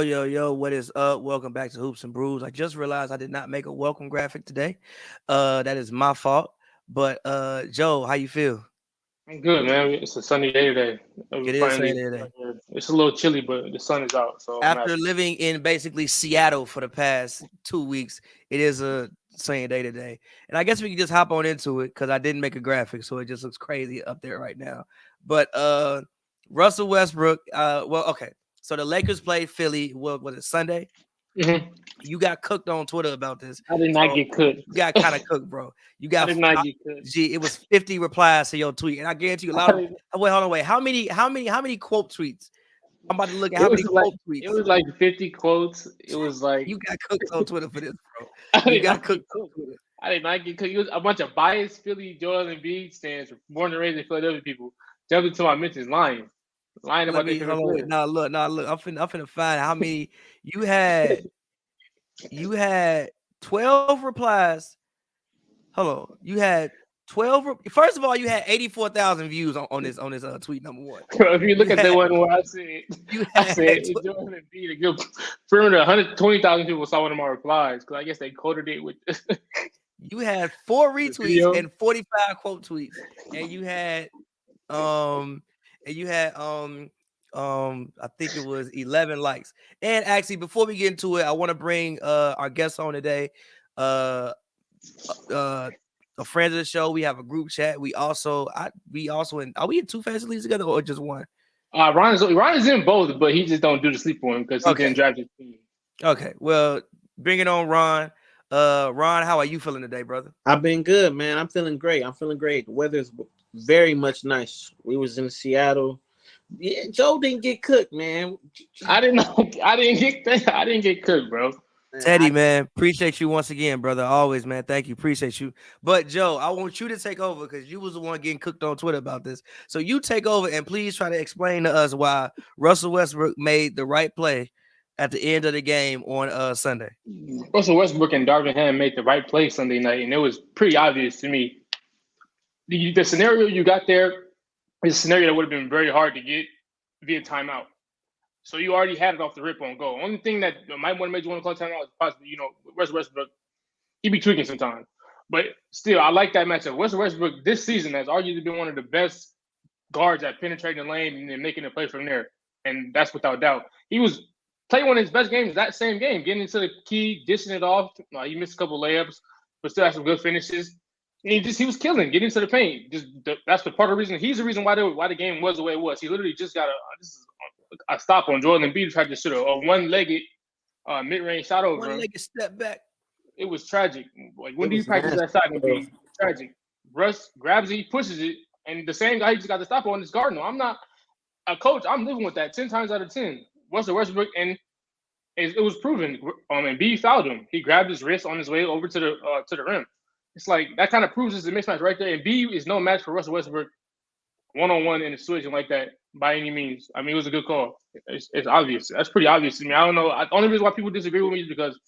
Yo, what is up? Welcome back to Hoops and Brews. I just realized I did not make a welcome graphic today. That is my fault. But Joe, how you feel? I'm good, man. It's a sunny day today. It is sunny Finally, today. it's a little chilly, but the sun is out, so I'm After happy. living in basically Seattle for the past 2 weeks, it is a sunny day today. And I guess we can just hop on into it because I didn't make a graphic, so it just looks crazy up there right now. But Russell Westbrook, okay. So the Lakers played Philly. What was it, Sunday? Hmm. You got cooked on Twitter about this. I did not So get cooked. you got kind of cooked, bro. You I got did not get cooked. it was 50 replies to your tweet. And I guarantee you a lot of wait, hold on, wait. How many quote tweets? I'm about to look at It how many was like quote tweets. it was like 50 quotes. It was like You got cooked on Twitter for this, bro. I You did got not get cooked on cooked. Twitter. I did not get cooked. It was a bunch of biased Philly, Joel Embiid stands, born and raised in Philadelphia people, jumping to my mentions, lying Let about their me favorite hold on. Wait. player. Now look. I'm finna find how many you had. You had 12 replies. Hold on. You had 12. First of all, you had 84,000 views on this tweet number one. If you You look at had the one where I said, you I had said, Joel Embiid, a good perimeter, 120,000 people saw one of my replies because I guess they coded it with you had 4 the retweets video. and 45 quote tweets, and you had um I think it was 11 likes. And actually, before we get into it, I want to bring our guests on today. Uh, uh, a friend of the show. We have a group chat. We also are we in two fantasy leagues together or just one? Ryan's in both, but he just don't do the sleep for him because he didn't Okay. draft his team. Okay. Well, bring it on, Ron. Ron, how are you feeling today, brother? I've been good, man. I'm feeling great. The weather's very much nice. We was in Seattle. Yeah, Joe didn't get cooked, man. I didn't know. I didn't get cooked, bro. Teddy, man, appreciate you once again, brother. Always, man. Thank you. Appreciate you. But Joe, I want you to take over because you was the one getting cooked on Twitter about this. So you take over and please try to explain to us why Russell Westbrook made the right play at the end of the game on Sunday. Russell Westbrook and Darvin Ham made the right play Sunday night, and it was pretty obvious to me. The scenario you got there is a scenario that would have been very hard to get via timeout. So you already had it off the rip on goal. Only thing that might want to make you want to call timeout is possibly, Russell Westbrook, he be tweaking sometimes. But still, I like that matchup. Russell Westbrook this season has arguably been one of the best guards at penetrating the lane and then making a play from there. And that's without doubt. He was playing one of his best games that same game, getting into the key, dishing it off. He missed a couple layups, but still had some good finishes. And he was killing, getting into the paint. That's the part of the reason. He's the reason why the game was the way it was. He literally just got a stop on Joel Embiid, tried to shoot a one-legged mid-range shot over him. One-legged step back. It was tragic. Like, when do you practice that shot? Embiid? Tragic. Russ grabs it, he pushes it, and the same guy he just got the stop on is guarding him. I'm not a coach. I'm living with that 10 times out of 10. Russell Westbrook, and it was proven. Embiid fouled him. He grabbed his wrist on his way over to the rim. It's like that kind of proves it's a mismatch right there. Embiid is no match for Russell Westbrook one-on-one in a situation like that by any means. I mean, it was a good call. It's obvious. That's pretty obvious to me. I don't know. The only reason why people disagree with me is because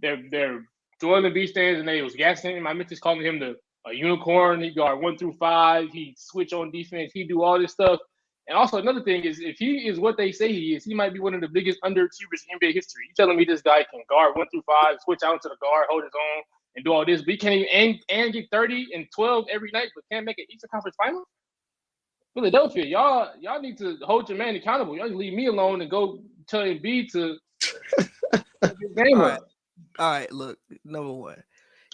they're Joel Embiid stands and they was gassing him. My mentions calling him a unicorn. He guard 1 through 5. He switch on defense. He do all this stuff. And also another thing is, if he is what they say he is, he might be one of the biggest underachievers in NBA history. You telling me this guy can guard 1 through 5, switch out to the guard, hold his own, and do all this, but he can't even and get 30 and 12 every night, but can't make an Eastern Conference Final? Philadelphia, y'all need to hold your man accountable. Y'all leave me alone and go tell Embiid to get his game All up. right. All right, look, number one.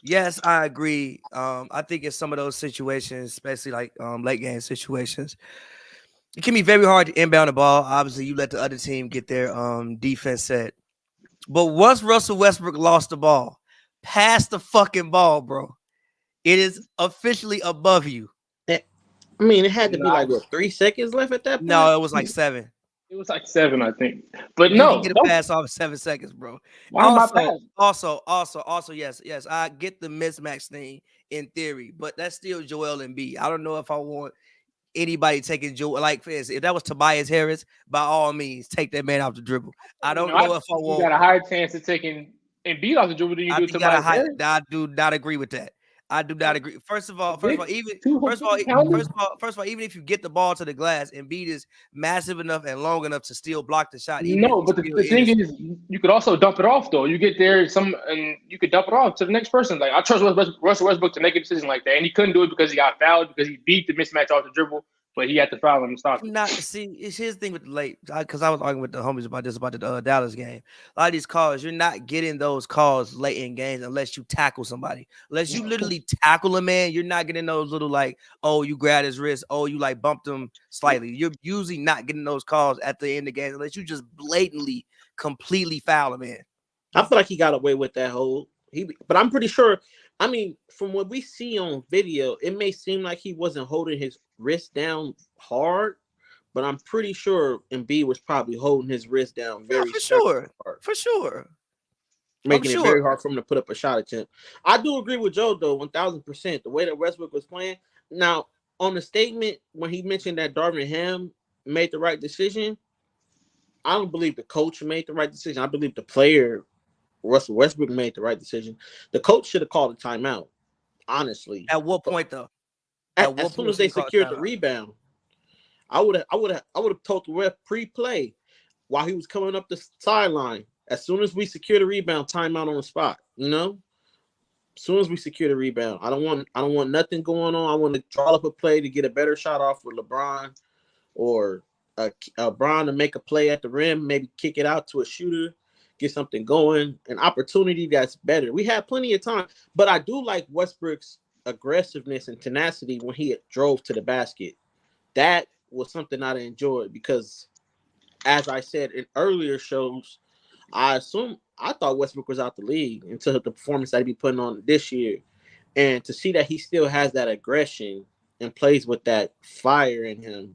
Yes, I agree. I think in some of those situations, especially like late game situations, it can be very hard to inbound the ball. Obviously, you let the other team get their defense set. But once Russell Westbrook lost the ball, pass the fucking ball, bro. It is officially above you. I mean, it had to be like 3 seconds left at that point. No, it was like 7. It was like 7, I think. But You no, can get a pass off in 7 seconds, bro. why am I pass? Also, yes, I get the mismatch thing in theory, but that's still Joel Embiid. I don't know if I want anybody taking Joel, like for instance, if that was Tobias Harris, by all means, take that man off the dribble. I don't know if I want. You got a higher chance of taking Embiid off the dribble than you do Tobias Harris. I do not agree with that. I do not agree. First of all, even Counting? even if you get the ball to the glass, Embiid is massive enough and long enough to still block the shot. Even if No, he but still the thing is, you could also dump it off though. You get there, and you could dump it off to the next person. Like I trust Russell Westbrook to make a decision like that, and he couldn't do it because he got fouled because he beat the mismatch off the dribble, but he had to foul him to stop it. not see. It's his thing with the late because I was arguing with the homies about the Dallas game. A lot of these calls, you're not getting those calls late in games unless you tackle somebody. Unless you literally tackle a man, you're not getting those little like, oh, you grabbed his wrist, oh, you like bumped him slightly. You're usually not getting those calls at the end of the game unless you just blatantly, completely foul a man. I feel like he got away with that whole. But I'm pretty sure. I mean, from what we see on video, it may seem like he wasn't holding his wrist down hard, but I'm pretty sure Embiid was probably holding his wrist down very hard, for sure, making it very hard for him to put up a shot attempt. I do agree with Joe though, 1,000%. The way that Westbrook was playing. Now, on the statement when he mentioned that Darvin Ham made the right decision, I don't believe the coach made the right decision. I believe the player, Russell Westbrook, made the right decision. The coach should have called a timeout, honestly. At what point though? As soon as they secured the rebound, I would have told the ref pre-play while he was coming up the sideline. As soon as we secure the rebound, timeout on the spot. You know, as soon as we secure the rebound, I don't want nothing going on. I want to draw up a play to get a better shot off with LeBron or Bron to make a play at the rim, maybe kick it out to a shooter, get something going, an opportunity that's better. We had plenty of time, but I do like Westbrook's aggressiveness and tenacity when he drove to the basket. That was something I enjoyed because, as I said in earlier shows, I thought Westbrook was out the league until the performance that he be putting on this year, and to see that he still has that aggression and plays with that fire in him.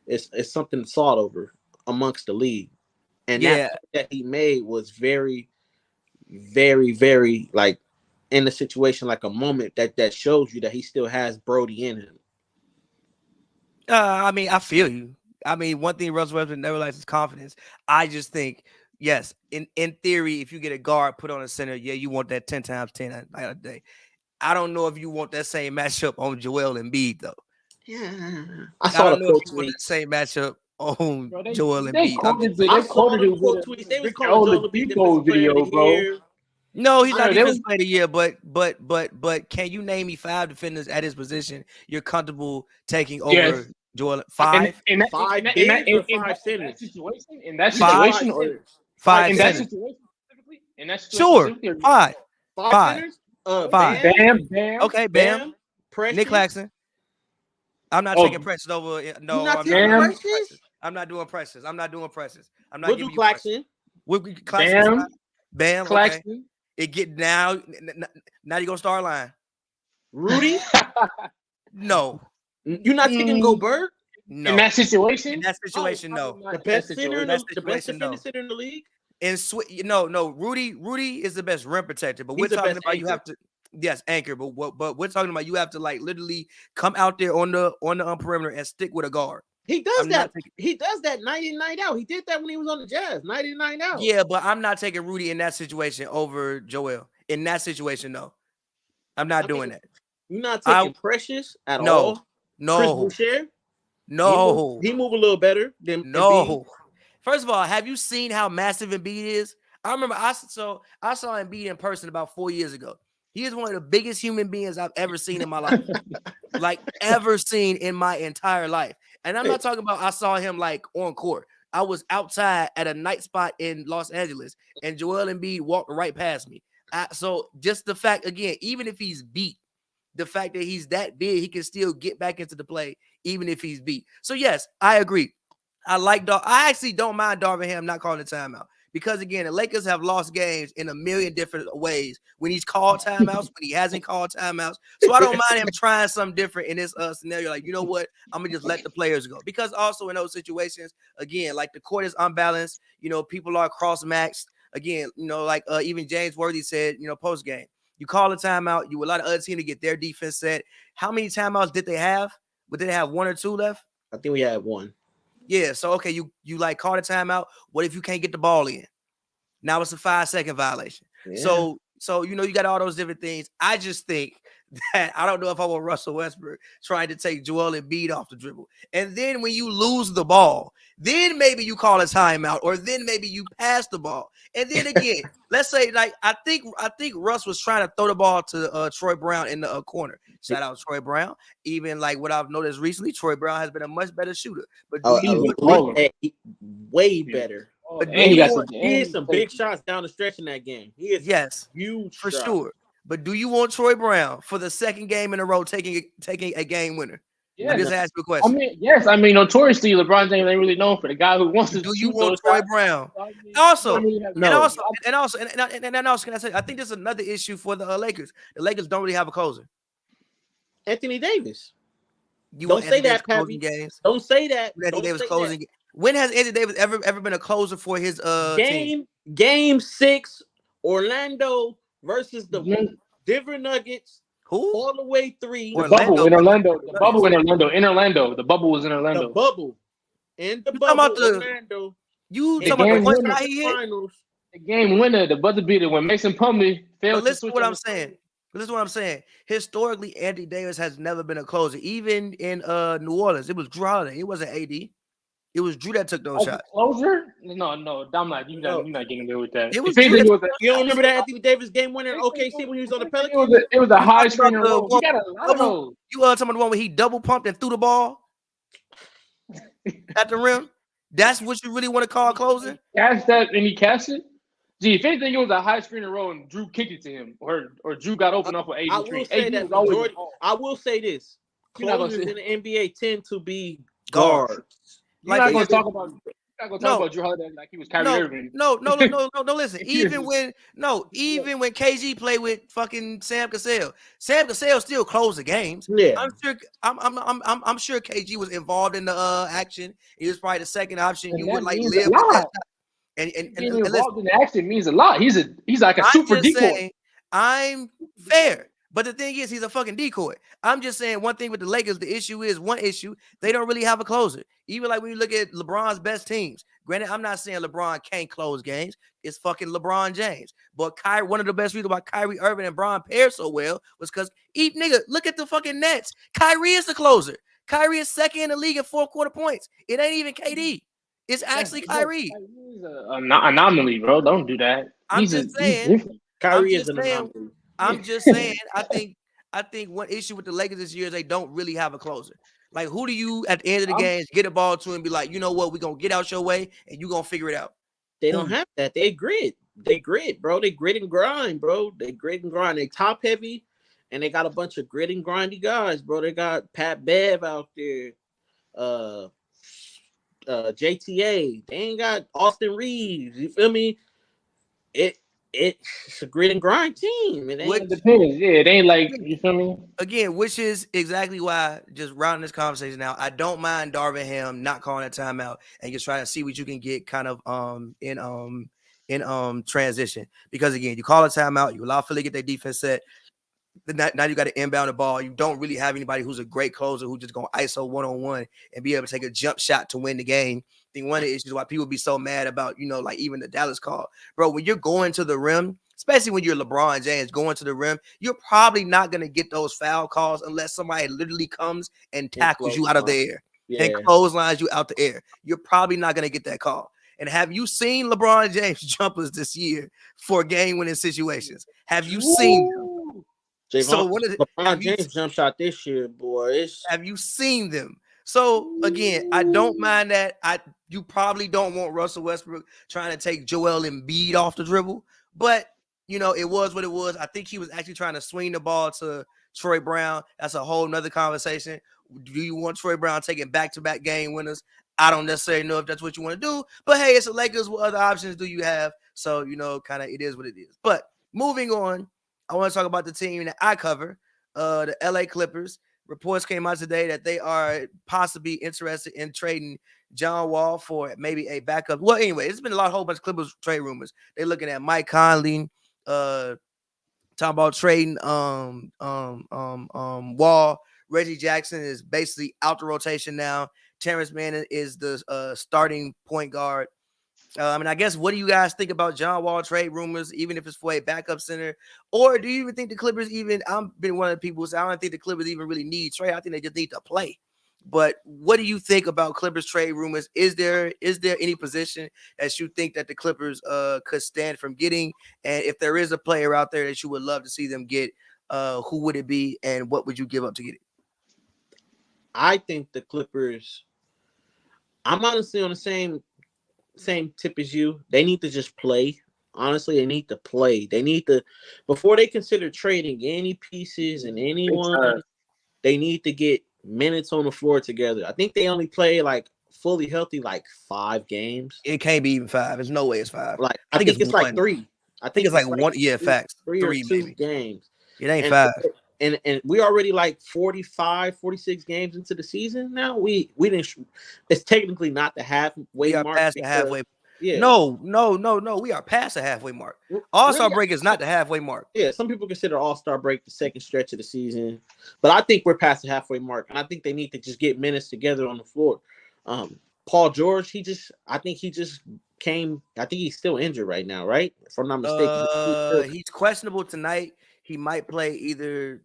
It's something sought over amongst the league. And that he made was very, very, very like in the situation, like a moment that shows you that he still has Brody in him. I mean, I feel you. I mean, one thing Russell Westbrook never lacks is confidence. I just think, yes, in theory, if you get a guard put on a center, yeah, you want that 10 times 10 a day. I don't know if you want that same matchup on Joel Embiid, though. Yeah. I don't know if you want the same matchup on Joel Embiid. I saw the quote tweets. They was calling Joel Embiid defensive player of the year. No, he's not defensive player of the year, but can you name me 5 defenders at his position you're comfortable taking over Joel? 5? In that situation? In that situation? Or 5 in that centers. situation specifically? In that Sure. 5. 5 centers? 5. Bam. Okay, Bam. Precious. Nick Claxton. I'm not taking Precious over. No, I'm not doing Precious. I'm not doing Precious. I'm not giving you Claxton. Claxton. Bam. Claxton. Okay. It get now you gonna start line. Rudy? No. You're not taking Gobert? No. In that situation? No. The best center in the league? No. Rudy is the best rim protector, but we're talking about you have to. Yes, anchor, but we're talking about you have to like literally come out there on the perimeter and stick with a guard. He does that. He does that night in, night out. He did that when he was on the Jazz, night in, night out. Yeah, but I'm not taking Rudy in that situation over Joel. In that situation, no. I'm not doing that. You're not taking Precious at all? No. Chris Boucher? No. He move a little better than Embiid. First of all, have you seen how massive Embiid is? I remember I saw Embiid in person about 4 years ago. He is one of the biggest human beings I've ever seen in my life. Like ever seen in my entire life. And I'm not talking about I saw him like on court. I was outside at a night spot in Los Angeles and Joel Embiid walked right past me. So just the fact, again, even if he's beat, the fact that he's that big, he can still get back into the play, even if he's beat. So yes, I agree. I actually don't mind Darvin Ham not calling a timeout. Because, again, the Lakers have lost games in a million different ways when he's called timeouts, when he hasn't called timeouts. So I don't mind him trying something different in this scenario. Like, you know what? I'm going to just let the players go. Because also in those situations, again, like the court is unbalanced. You know, people are cross-maxed. Again, you know, like even James Worthy said, you know, post-game. You call a timeout. You allow the other team to get their defense set. How many timeouts did they have? Did they have 1 or 2 left? I think we had 1. Yeah, so okay, you like call the timeout. What if you can't get the ball in? Now it's a 5-second violation. Yeah. So you know you got all those different things. I just think that I don't know if I want Russell Westbrook trying to take Joel Embiid off the dribble. And then when you lose the ball, then maybe you call a timeout, or then maybe you pass the ball. And then again, let's say like I think Russ was trying to throw the ball to Troy Brown in the corner. Shout out Troy Brown. Even like what I've noticed recently, Troy Brown has been a much better shooter. But do you way better? But he had some big shots down the stretch in that game. He is huge for sure. But do you want Troy Brown for the second game in a row taking a game winner? Yeah, I just asked you a question. I mean, yes. I mean, notoriously, LeBron James ain't really known for the guy who wants to. Do you want Troy Brown? Also, can I say? I think there's another issue for the Lakers. The Lakers don't really have a closer. Anthony Davis. You don't say that, Pappy. Don't say that. Anthony Davis closing. When has Anthony Davis ever been a closer for his team? Game 6, Orlando versus the Denver Nuggets. Who? All the way 3. The bubble in Orlando. The bubble in Orlando. In Orlando. The bubble was in Orlando. The bubble. In the bubble. Orlando. You talking about the point he hit? The game winner, the buzzer beater when Mason Plumlee failed. But listen to what I'm saying. This is what I'm saying. Historically, Anthony Davis has never been a closer. Even in New Orleans, it was Drew Holiday. It wasn't AD. It was Drew that took those shots. Closer? No, I'm not. You're not getting away with that. It was you don't remember that Anthony Davis game winner in OKC when he was on the Pelicans? It was a high screen. You got a lot of those. You talking about the one where he double pumped and threw the ball at the rim? That's what you really want to call closing? Catch that and he catch it? Gee, if anything, it was a high screen and roll and Drew kicked it to him, or Drew got open off of AD. I will say this: closers in the NBA tend to be guards. You're not going to talk about Drew Holiday like he was Kyrie Irving. No. Listen, even when KG played with fucking Sam Cassell still closed the games. Yeah, I'm sure KG was involved in the action. He was probably the second option. You would like live with that. And being involved in the action means a lot. He's like a super decoy. I'm fair. But the thing is, he's a fucking decoy. I'm just saying one thing with the Lakers, the issue is they don't really have a closer. Even like when you look at LeBron's best teams, granted, I'm not saying LeBron can't close games. It's fucking LeBron James. But one of the best reasons why Kyrie Irving and Bron paired so well was because, look at the fucking Nets. Kyrie is the closer. Kyrie is second in the league at 4-quarter points. It ain't even KD. It's actually Kyrie. Kyrie's an anomaly, bro. Don't do that. I'm just saying. Kyrie is an anomaly. I'm just saying, I think one issue with the Lakers this year is they don't really have a closer. Like, who do you at the end of the game get a ball to and be like, you know what, we're gonna get out your way and you're gonna figure it out? They don't have that. They grit, bro. They grit and grind, bro. They grit and grind. They top heavy, and they got a bunch of grit and grindy guys, bro. They got Pat Bev out there, JTA. They ain't got Austin Reeves. You feel me? It's a grit and grind team. It depends. Yeah, it ain't like, you feel me? Again, which is exactly why, just rounding this conversation now, I don't mind Darvin Ham not calling a timeout and just trying to see what you can get kind of in transition. Because again, you call a timeout, you allow Philly to get their defense set. Now you got to inbound the ball. You don't really have anybody who's a great closer who's just going to ISO one-on-one and be able to take a jump shot to win the game. I think one of the issues why people be so mad about, like even the Dallas call. Bro, when you're going to the rim, especially when you're LeBron James going to the rim, you're probably not going to get those foul calls unless somebody literally comes and tackles you out of the air and clotheslines you out the air. You're probably not going to get that call. And have you seen LeBron James jumpers this year for game-winning situations? Have you seen them? LeBron James jump shot this year, boy. Have you seen them? So again, I don't mind that. You probably don't want Russell Westbrook trying to take Joel Embiid off the dribble, but it was what it was. I think he was actually trying to swing the ball to Troy Brown. That's a whole nother conversation. Do you want Troy Brown taking back-to-back game winners? I don't necessarily know if that's what you want to do, but hey, it's the Lakers. What other options do you have? So kind of it is what it is. But moving on, I want to talk about the team that I cover, the LA Clippers. Reports came out today that they are possibly interested in trading John Wall for maybe a backup. Well, anyway, it's been a whole bunch of Clippers trade rumors. They're looking at Mike Conley, talking about trading Wall. Reggie Jackson is basically out the rotation now. Terrence Mann is the starting point guard. I mean, I guess, what do you guys think about John Wall trade rumors, even if it's for a backup center? Or do you even think the Clippers even, I've been one of the people who say, I don't think the Clippers even really need trade. I think they just need to play. But what do you think about Clippers trade rumors? Is there any position that you think that the Clippers could stand from getting? And if there is a player out there that you would love to see them get, who would it be, and what would you give up to get it? I think the Clippers, I'm honestly on the same tip as you. They need to just play. Honestly, they need to play. They need to, before they consider trading any pieces and anyone, they need to get minutes on the floor together. I think they only play like fully healthy like 5 games. It can't be even 5. There's no way it's 5. Like I think it's like one. 3. I think it's like one. Yeah, facts. 3 or 3 2 maybe. games. It ain't 5. And we already like 45, 46 games into the season now. We didn't. It's technically not the halfway mark. Past the halfway. Yeah. No. We are past the halfway mark. All-Star break is not the halfway mark. Yeah, some people consider All-Star break the second stretch of the season, but I think we're past the halfway mark, and I think they need to just get minutes together on the floor. Paul George, I think he's still injured right now, right? If I'm not mistaken. He's questionable tonight. He might play either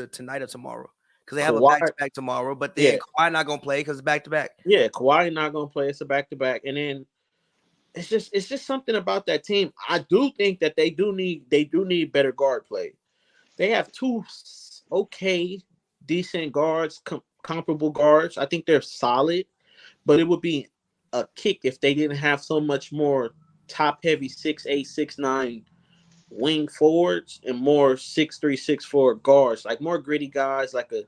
tonight or tomorrow, because they have a back-to-back tomorrow. But then Kawhi not gonna play because it's back-to-back. Yeah, Kawhi not gonna play. It's a back-to-back, and then it's just something about that team. I do think that they do need better guard play. They have 2 okay, decent guards, comparable guards. I think they're solid, but it would be a kick if they didn't have so much more top-heavy 6'8", 6'9" wing forwards and more 6'3", 6'4" guards, like more gritty guys, like a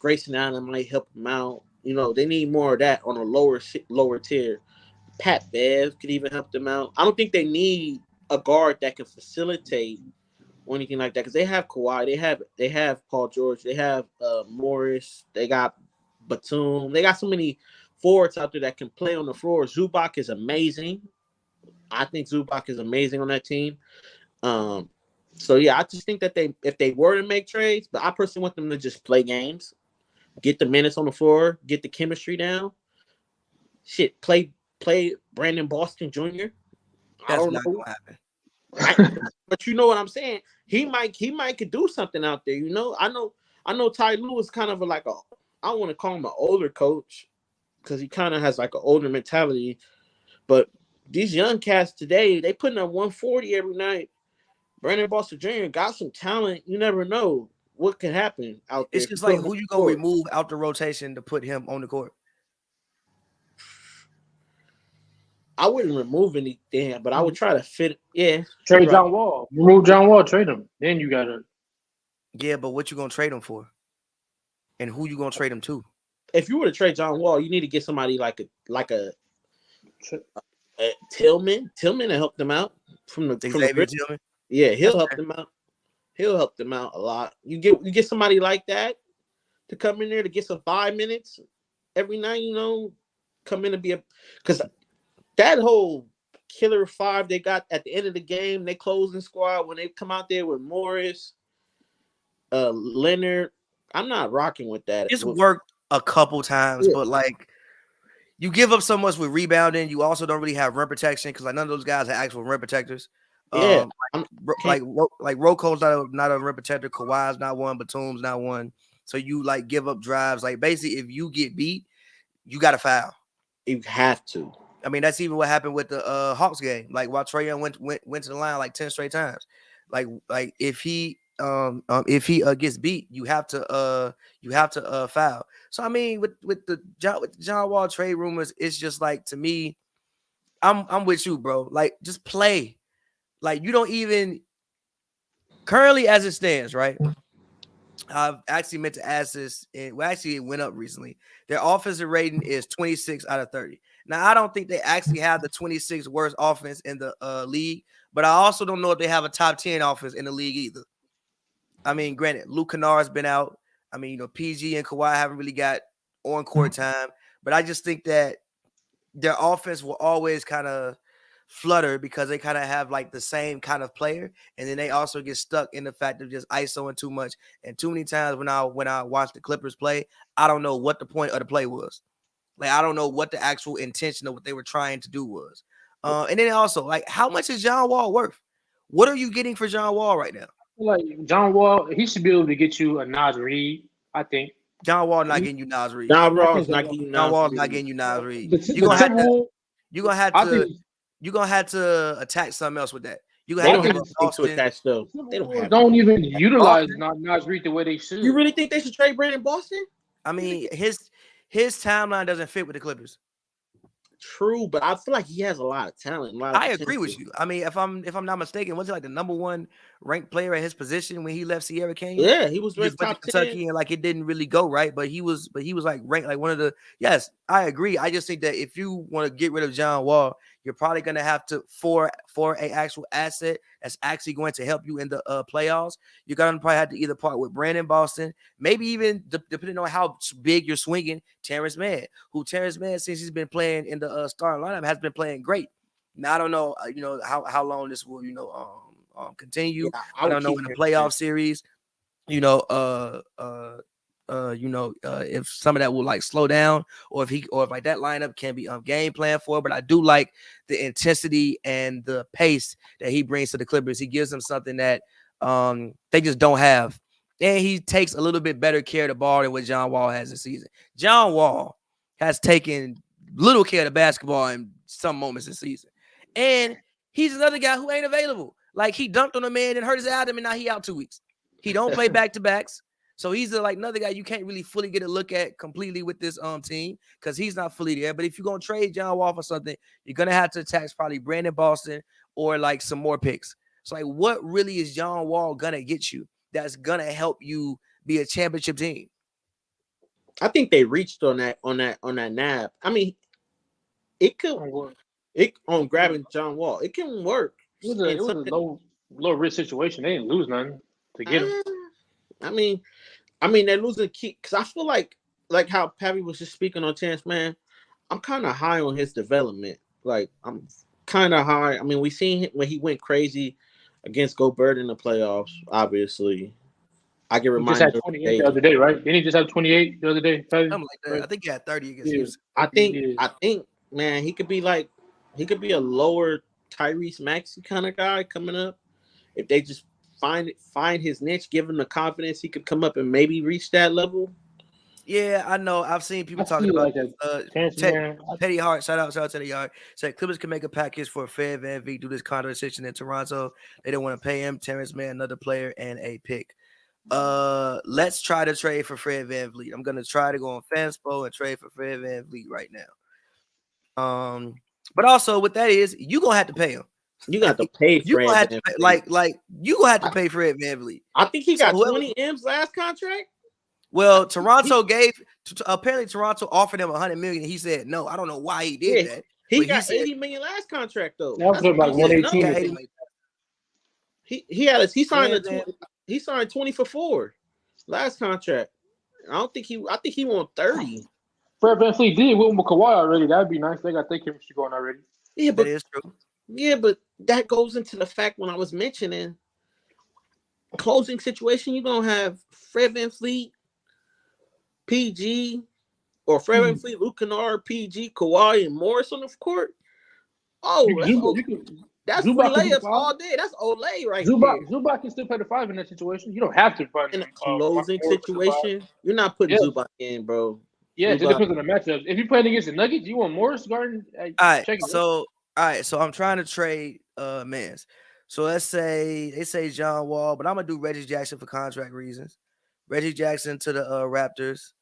Grayson Allen might help them out. You know, they need more of that on a lower tier. Pat Bev could even help them out. I don't think they need a guard that can facilitate or anything like that, because they have Kawhi, they have Paul George, they have Morris, they got Batum, they got so many forwards out there that can play on the floor. Zubac is amazing. I think Zubac is amazing on that team. So yeah, I just think that if they were to make trades, but I personally want them to just play games, get the minutes on the floor, get the chemistry down. Shit, play Brandon Boston Jr. That's I don't not know. gonna happen. But you know what I'm saying? He might could do something out there. You know, I know Ty Lue is kind of I don't want to call him an older coach, because he kind of has like an older mentality. But these young cats today, they putting up 140 every night. Brandon Boston Jr. got some talent. You never know what can happen out there. It's just like, who you gonna remove out the rotation to put him on the court? I wouldn't remove anything, but I would try to fit. Yeah, trade John Wall. Remove John Wall, trade him. Then you gotta. Yeah, but what you gonna trade him for? And who you gonna trade him to? If you were to trade John Wall, you need to get somebody like a Tillman. Tillman to help them out from the Tillman. Yeah, he'll help them out. He'll help them out a lot. You get somebody like that to come in there to get some 5 minutes every night. You know, come in and be because that whole killer 5 they got at the end of the game, they closing squad, when they come out there with Morris, Leonard, I'm not rocking with that. It's worked a couple times, but like, you give up so much with rebounding. You also don't really have rim protection, because like none of those guys are actual rim protectors. Yeah, like Roko's not a rim protector. Kawhi's not one. Batum's not one. So you like give up drives. Like basically, if you get beat, you got to foul. You have to. I mean, that's even what happened with the Hawks game. Like while Trae Young went to the line like 10 straight times. Like if he gets beat, you have to foul. So I mean, with the John Wall trade rumors, it's just like, to me, I'm with you, bro. Like, just play. Like, you don't even currently, as it stands, right? I've actually meant to ask this. It went up recently. Their offensive rating is 26 out of 30. Now, I don't think they actually have the 26th worst offense in the league, but I also don't know if they have a top 10 offense in the league either. I mean, granted, Luke Kennard's been out. I mean, PG and Kawhi haven't really got on-court time, but I just think that their offense will always kind of flutter, because they kind of have like the same kind of player, and then they also get stuck in the fact of just isoing too much. And too many times when I watch the Clippers play, I don't know what the point of the play was. Like, I don't know what the actual intention of what they were trying to do was. And then also, like, how much is John Wall worth? What are you getting for John Wall right now? Like John Wall, he should be able to get you a Nas Reed, I think. John Wall not getting you Nas Reed. John I Wall's think not getting you John Nas Wall's Reed. not getting you Nas Reed. the Timberwolves. I think You're gonna have to attack something else with that. You They gonna don't have have to anything to attach though. They don't have. don't even utilize Nas Reed the way they should. You really think they should trade Brandon Boston? I mean, his timeline doesn't fit with the Clippers. True, but I feel like he has a lot of talent. I agree with you. I mean, if I'm not mistaken, was he like the number 1 ranked player at his position when he left Sierra Canyon? Yeah, he was Went top to Kentucky 10. and like it didn't really go right, but he was like ranked like one of the. Yes, I agree. I just think that if you want to get rid of John Wall, you're probably gonna have to for a actual asset that's actually going to help you in the playoffs. You're gonna probably have to either part with Brandon Boston, maybe even depending on how big you're swinging, Terrence Mann, since he's been playing in the starting lineup has been playing great. Now I don't know, how long this will continue. Yeah, I don't know in the playoff series. If some of that will like slow down, or if like that lineup can be game plan for. But I do like the intensity and the pace that he brings to the Clippers. He gives them something that they just don't have, and he takes a little bit better care of the ball than what John Wall has this season. John Wall has taken little care of the basketball in some moments this season, and he's another guy who ain't available. Like, he dunked on a man and hurt his abdomen, and now he out 2 weeks. He don't play back-to-backs. So he's like another guy you can't really fully get a look at completely with this team because he's not fully there. But if you're going to trade John Wall for something, you're going to have to attack probably Brandon Boston or like some more picks. So like, what really is John Wall going to get you that's going to help you be a championship team? I think they reached on that nab. I mean, it could work. On grabbing John Wall, it can work. It was a low risk situation. They didn't lose nothing to get him. I mean, they're losing key because I feel like how Pappy was just speaking on Chance, man. I'm kind of high on his development. Like, I'm kind of high. I mean, we seen him when he went crazy against Gobert in the playoffs. Obviously, I get reminded. He just had 28 the other day, right? Didn't he just have 28 the other day? Something like that. Right? I think he had 30 against Houston. I think, man, he could be a lower Tyrese Maxey kind of guy coming up if they just find his niche, give him the confidence he could come up and maybe reach that level. Yeah, I know. I've seen people talking about Teddy Hart. Shout out Teddy Hart. Said Clippers can make a package for Fred VanVleet due to this conversation in Toronto. They don't want to pay him. Terrence Mann, another player, and a pick. Let's try to trade for Fred VanVleet. I'm gonna try to go on Fanspo and trade for Fred VanVleet right now. But also what that is, you gonna have to pay him. You got to pay Fred. You gonna have to pay, like you gonna have to pay Fred VanVleet. I think he got 20 M's last contract. Well, Toronto apparently Toronto offered him $100 million. He said no. I don't know why he did that. He got $80 million last contract though. That was like 118. He signed 20 for 4 last contract. I think he won 30. Fred VanVleet did with Kawhi already. That'd be nice. They got their chemistry going already. Yeah, but that is true. Yeah, but that goes into the fact when I was mentioning closing situation, you're gonna have Fred VanVleet, PG, or Fred VanVleet, Luke Kennard, PG, Kawhi, and Morris on the court. Oh, that's free layups all day. That's Olay right there. Zubac can still play the 5 in that situation. You don't have to run in a closing situation. You're not putting Zubac in, bro. Yeah, it depends on the matchup. If you're playing against the Nuggets, you want Morris guarding. All right, so I'm trying to trade Mans. So let's say they say John Wall, but I'm gonna do Reggie Jackson for contract reasons. Reggie Jackson to the Raptors.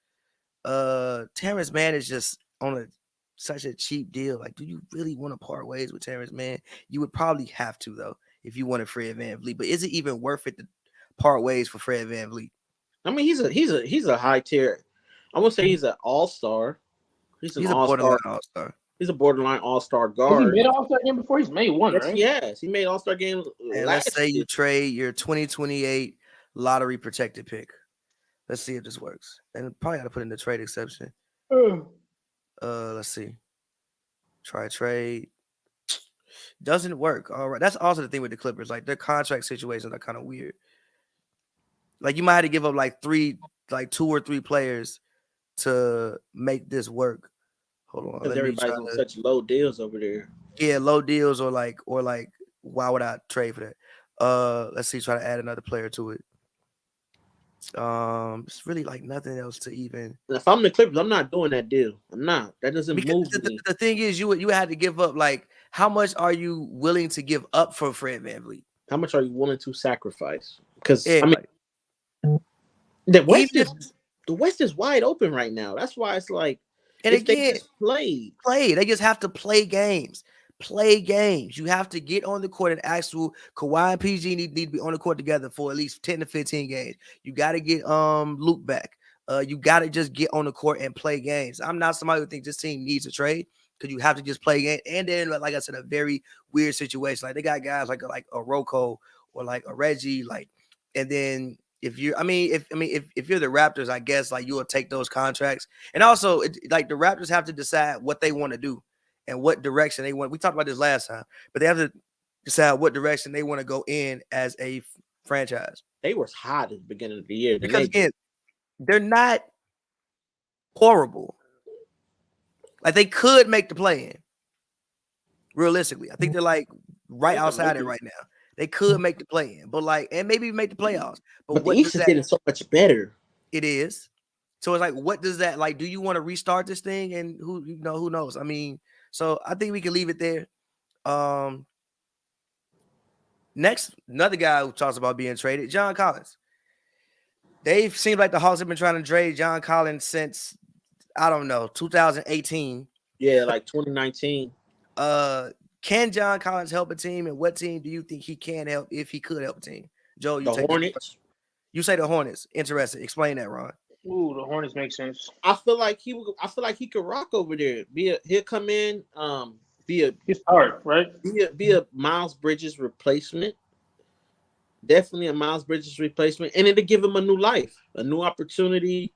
Terrence Mann is just on such a cheap deal. Like, do you really want to part ways with Terrence Mann? You would probably have to though if you wanted Fred VanVleet. But is it even worth it to part ways for Fred VanVleet? I mean, he's a high tier. I won't say he's an all-star. He's a borderline all-star. He's a borderline all-star guard. Has he made an all-star game before? He's made one, right? Yes, he made all-star game. And let's say you trade your 2028 lottery protected pick. Let's see if this works. And probably got to put in the trade exception. Let's see. Try trade. Doesn't work. All right. That's also the thing with the Clippers. Like, their contract situations are kind of weird. Like, you might have to give up 2 or 3 players to make this work. Hold on, Because let me try everybody's on to. such low deals over there. Yeah, low deals or like why would I trade for that? Let's see, try to add another player to it. It's really like nothing else to even. And if I'm the Clippers, I'm not doing that deal. I'm not. That doesn't Because move the, me. the thing is, you had to give up. Like, how much are you willing to give up for Fred VanVleet? How much are you willing to sacrifice? Because Yeah, I mean, like, the even West is the West is wide open right now. That's why it's like and if they again, just played. they just have to play games. Play games. You have to get on the court and actual Kawhi and PG need to be on the court together for at least 10 to 15 games. You got to get Luke back. You got to just get on the court and play games. I'm not somebody who thinks this team needs a trade because you have to just play games. And then, like I said, a very weird situation. Like they got guys like a Rocco or like a Reggie, like, and then if you're, if you're the Raptors, I guess like you will take those contracts. And also, like the Raptors have to decide what they want to do and what direction they want. We talked about this last time, but they have to decide what direction they want to go in as a franchise. They were hot at the beginning of the year. Because again, they're not horrible. Like they could make the play in. Realistically, I think they're like right outside it right now. They could make the play in, but like, and maybe make the playoffs. But the East is getting so much better. It is. So it's like, what does that like? Do you want to restart this thing? And who knows? I mean, so I think we can leave it there. Next, another guy who talks about being traded, John Collins. They seem like the Hawks have been trying to trade John Collins since, I don't know, 2018. Yeah, like 2019. Can John Collins help a team, and what team do you think he can help if he could help a team? Joe, you the Hornets. You say the Hornets. Interested. Explain that, Ron. Ooh, the Hornets make sense. I feel like he could rock over there. He'll come in. He's hard, right? Be a Miles Bridges replacement. Definitely a Miles Bridges replacement, and it'll give him a new life, a new opportunity.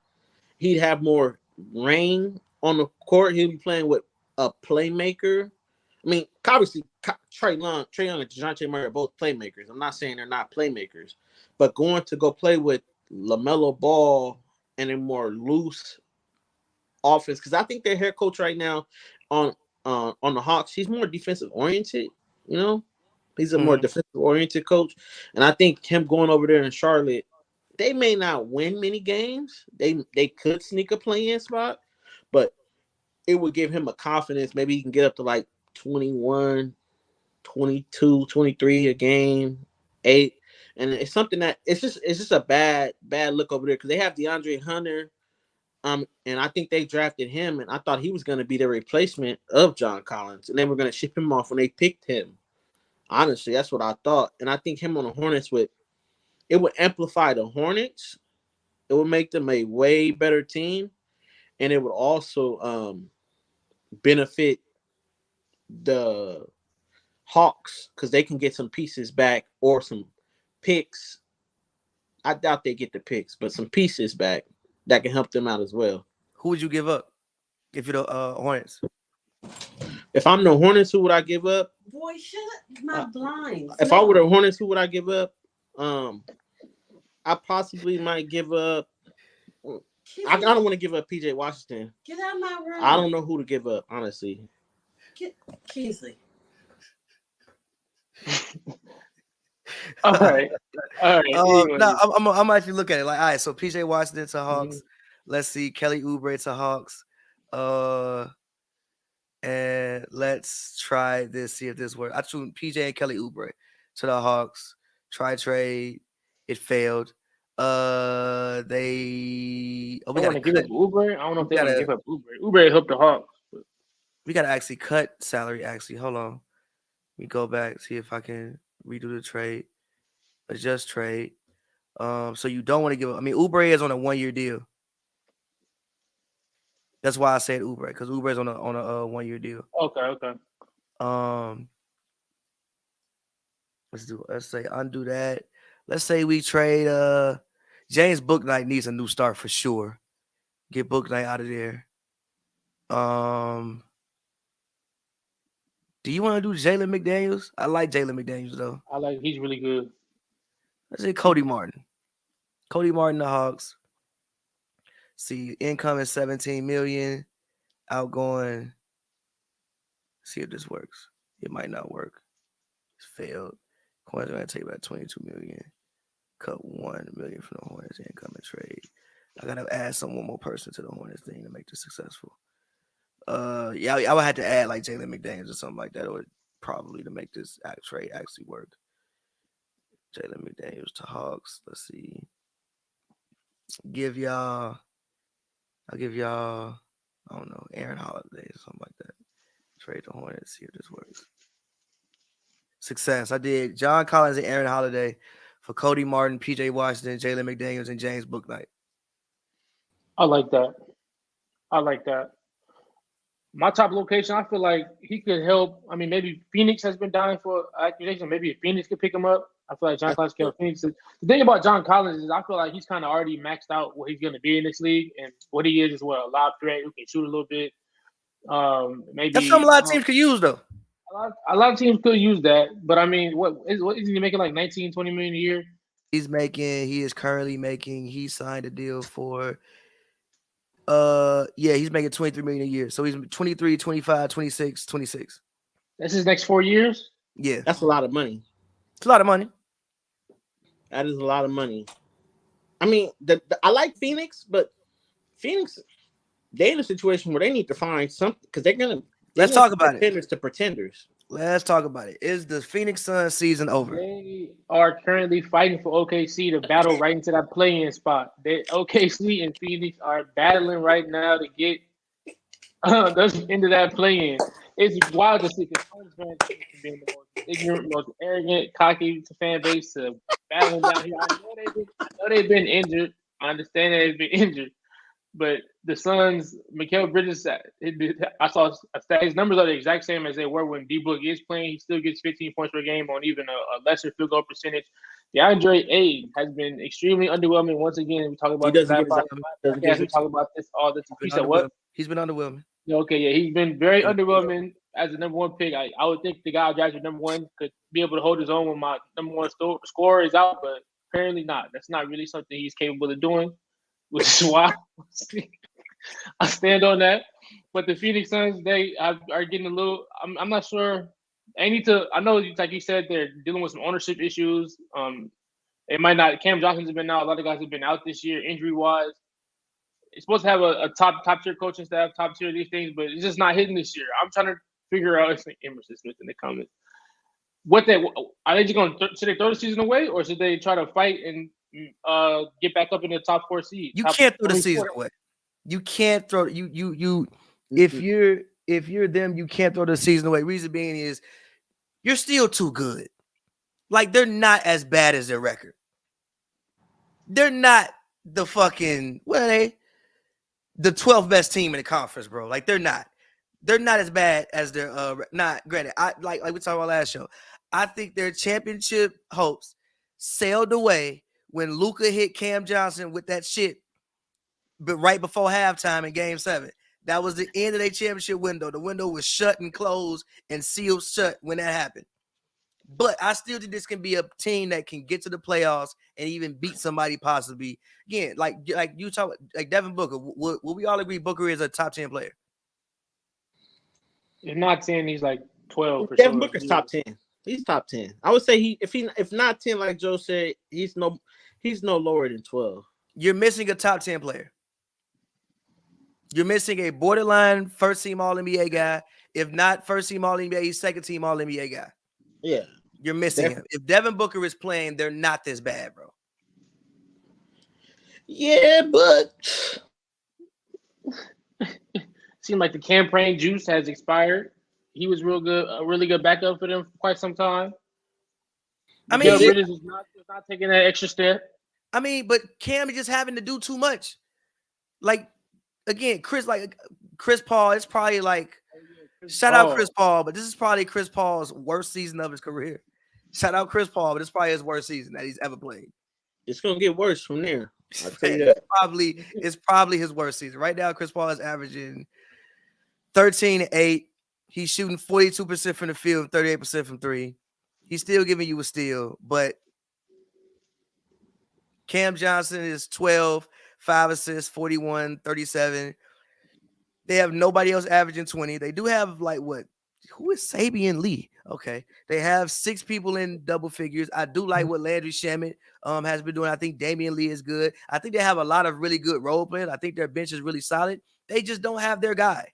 He'd have more reign on the court. He'll be playing with a playmaker. I mean, obviously, Trae Young and DeJounte Murray are both playmakers. I'm not saying they're not playmakers, but going to go play with LaMelo Ball and a more loose offense, because I think their head coach right now on the Hawks, he's more defensive oriented. You know, he's a more defensive oriented coach, and I think him going over there in Charlotte, they may not win many games. They could sneak a play-in spot, but it would give him a confidence. Maybe he can get up to like 21, 22, 23 a game, 8. And it's something that it's just a bad look over there because they have DeAndre Hunter. And I think they drafted him, and I thought he was going to be the replacement of John Collins, and they were going to ship him off when they picked him. Honestly, that's what I thought. And I think him on the Hornets would amplify the Hornets. It would make them a way better team, and it would also benefit the Hawks because they can get some pieces back or some picks. I doubt they get the picks, but some pieces back that can help them out as well. Who would you give up if you're the Hornets? If I'm the Hornets, who would I give up? Boy, shut up my blinds. If I were the Hornets, who would I give up? I possibly might give up. I don't want to give up PJ Washington. Get out of my room. I don't know who to give up, honestly. Get Kingsley. All right. No, I'm actually looking at it like, all right. So PJ Washington to Hawks. Let's see, Kelly Oubre to Hawks. And let's try this. See if this works. I threw PJ and Kelly Oubre to the Hawks. Try trade. It failed. We gotta give up Oubre. I don't know if they want to give up Oubre. Oubre helped the Hawks. But... We gotta actually cut salary. Actually, hold on. We go back, see if I can redo the trade. Adjust trade. So you don't want to give up. I mean, Oubre is on a 1-year deal. That's why I said Oubre, because Oubre is on a 1-year deal. Okay. Let's say undo that. Let's say we trade James Bouknight needs a new start for sure. Get Bouknight out of there. Do you want to do Jalen McDaniels? I like Jalen McDaniels though. He's really good. Let's say Cody Martin. Cody Martin, the Hawks. See, income is $17 million. outgoing. See if this works. It might not work. It's failed. Coins are going to take about 22 million. Cut 1 million from the Hornets incoming trade. I got to add one more person to the Hornets thing to make this successful. Yeah, I would have to add like Jalen McDaniels or something like that, or probably to make this trade actually work. Jalen McDaniels to Hawks. Let's see. I'll give y'all, I don't know, Aaron Holiday or something like that. Trade the Hornets, see if this works. Success. I did John Collins and Aaron Holiday for Cody Martin, PJ Washington, Jalen McDaniels, and James Bouknight. I like that. My top location, I feel like he could help. I mean, maybe Phoenix has been dying for accusation. Maybe if Phoenix could pick him up, I feel like John Collins can help Phoenix. The thing about John Collins is I feel like he's kind of already maxed out what he's going to be in this league, and what he is what a lob threat who can shoot a little bit. Maybe that's something a lot of teams could use though. A lot of teams could use that, but I mean, what is he making like 19, 20 million a year? He signed a deal for he's making 23 million a year. So he's 23, 25, 26, 26. That's his next 4 years? Yeah. That's a lot of money. It's a lot of money. That is a lot of money. I mean, I like Phoenix, but Phoenix, they're in a situation where they need to find something because they're going to. Let's talk about pretenders to pretenders. Let's talk about it. Is the Phoenix Suns season over? They are currently fighting for OKC to battle right into that play-in spot. OKC and Phoenix are battling right now to get into that play-in. It's wild to see because Suns fans have been the most ignorant, most arrogant, cocky fan base to battling down here. I know they've been injured. I understand that they've been injured. But the Suns, Mikal Bridges, I saw his numbers are the exact same as they were when D-Book is playing. He still gets 15 points per game on even a lesser field goal percentage. DeAndre Ayton has been extremely underwhelming once again. We talk about this. We talk about this all the time. He said what? He's been underwhelming. Okay, yeah, he's been very underwhelming as the number one pick. I would think the guy drafted number one could be able to hold his own when my number one scorer is out, but apparently not. That's not really something he's capable of doing, which is why I stand on that. But the Phoenix Suns, they are getting a little. I'm not sure. I know, like you said, they're dealing with some ownership issues. It might not. Cam Johnson's been out. A lot of guys have been out this year, injury wise. It's supposed to have a top tier coaching staff, top tier these things, but it's just not hitting this year. I'm trying to figure out. It's like Emerson Smith in the comments. Are they just going? Should they throw the season away, or should they try to fight and get back up in the top 4 seed? You can't throw the season away. You can't throw you. If you're them, you can't throw the season away. Reason being is you're still too good. Like they're not as bad as their record. They're not the fucking the 12th best team in the conference, bro. Like they're not as bad as their not granted. I like we talked about last show. I think their championship hopes sailed away when Luka hit Cam Johnson with that shit, but right before halftime in Game 7. That was the end of their championship window. The window was shut and closed and sealed shut when that happened. But I still think this can be a team that can get to the playoffs and even beat somebody possibly. Again, like you talk, like Devin Booker. Will we all agree Booker is a top 10 player? If not 10, he's like 12. Devin Booker's top 10. He's top 10. I would say if not 10, like Joe said, he's no lower than 12. You're missing a top 10 player. You're missing a borderline first team All NBA guy. If not first team All NBA, he's second team All NBA guy. Yeah. You're missing him. If Devin Booker is playing, they're not this bad, bro. Yeah, but seemed like the campaign juice has expired. He was real good, a really good backup for them for quite some time. I mean, Bridges is not taking that extra step. I mean, but Cam is just having to do too much. Like again, Chris Paul. It's probably like shout out Chris Paul, but this is probably Chris Paul's worst season of his career. Shout out Chris Paul, but it's probably his worst season that he's ever played. It's gonna get worse from there. I'll tell you that. It's probably his worst season. Right now, Chris Paul is averaging 13-8. He's shooting 42% from the field, 38% from three. He's still giving you a steal, but Cam Johnson is 12, 5 assists, 41, 37. They have nobody else averaging 20. They do have like what? Who is Sabian Lee? Okay, they have 6 people in double figures. I do like what Landry Shamet has been doing. I think Damian Lee is good. I think they have a lot of really good role players. I think their bench is really solid. They just don't have their guy.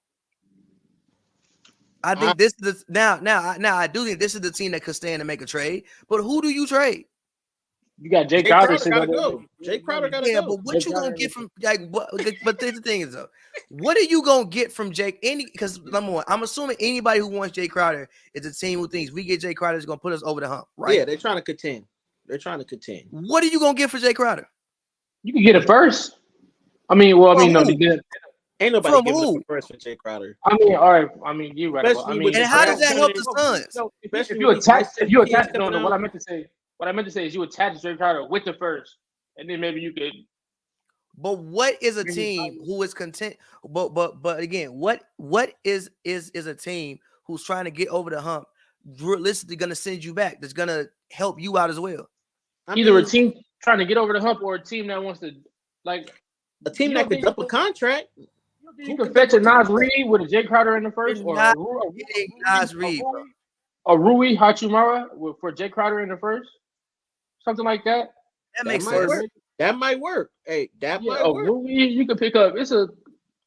I think this is now. I do think this is the team that could stand and make a trade. But who do you trade? You got Jay Crowder Crowder gotta go. Jay Crowder gotta go. But what you gonna get from like what? But the thing is though, what are you gonna get from Jake? Because number one, I'm assuming anybody who wants Jay Crowder is a team who thinks we get Jay Crowder is gonna put us over the hump, right? Yeah, they're trying to contend. What are you gonna get for Jay Crowder? You can get it first. I mean, no, ain't nobody giving up a first for Jay Crowder. I mean, all right. I mean, you right. And how does that help the Suns? If you attach, no. What I meant to say is you attach Jay Crowder with the first, and then maybe you could. But what is a team who is content? But again, what is a team who's trying to get over the hump? Realistically, going to send you back. That's going to help you out as well. Either a team trying to get over the hump or a team that wants to like a team that could dump a contract. You can fetch a Nas Reed with a Jay Crowder in the first, or Nas Reed, a Rui Hachimura for Jay Crowder in the first, something like that. That makes sense. That might work. Hey, that might work. Rui, you can pick up. It's a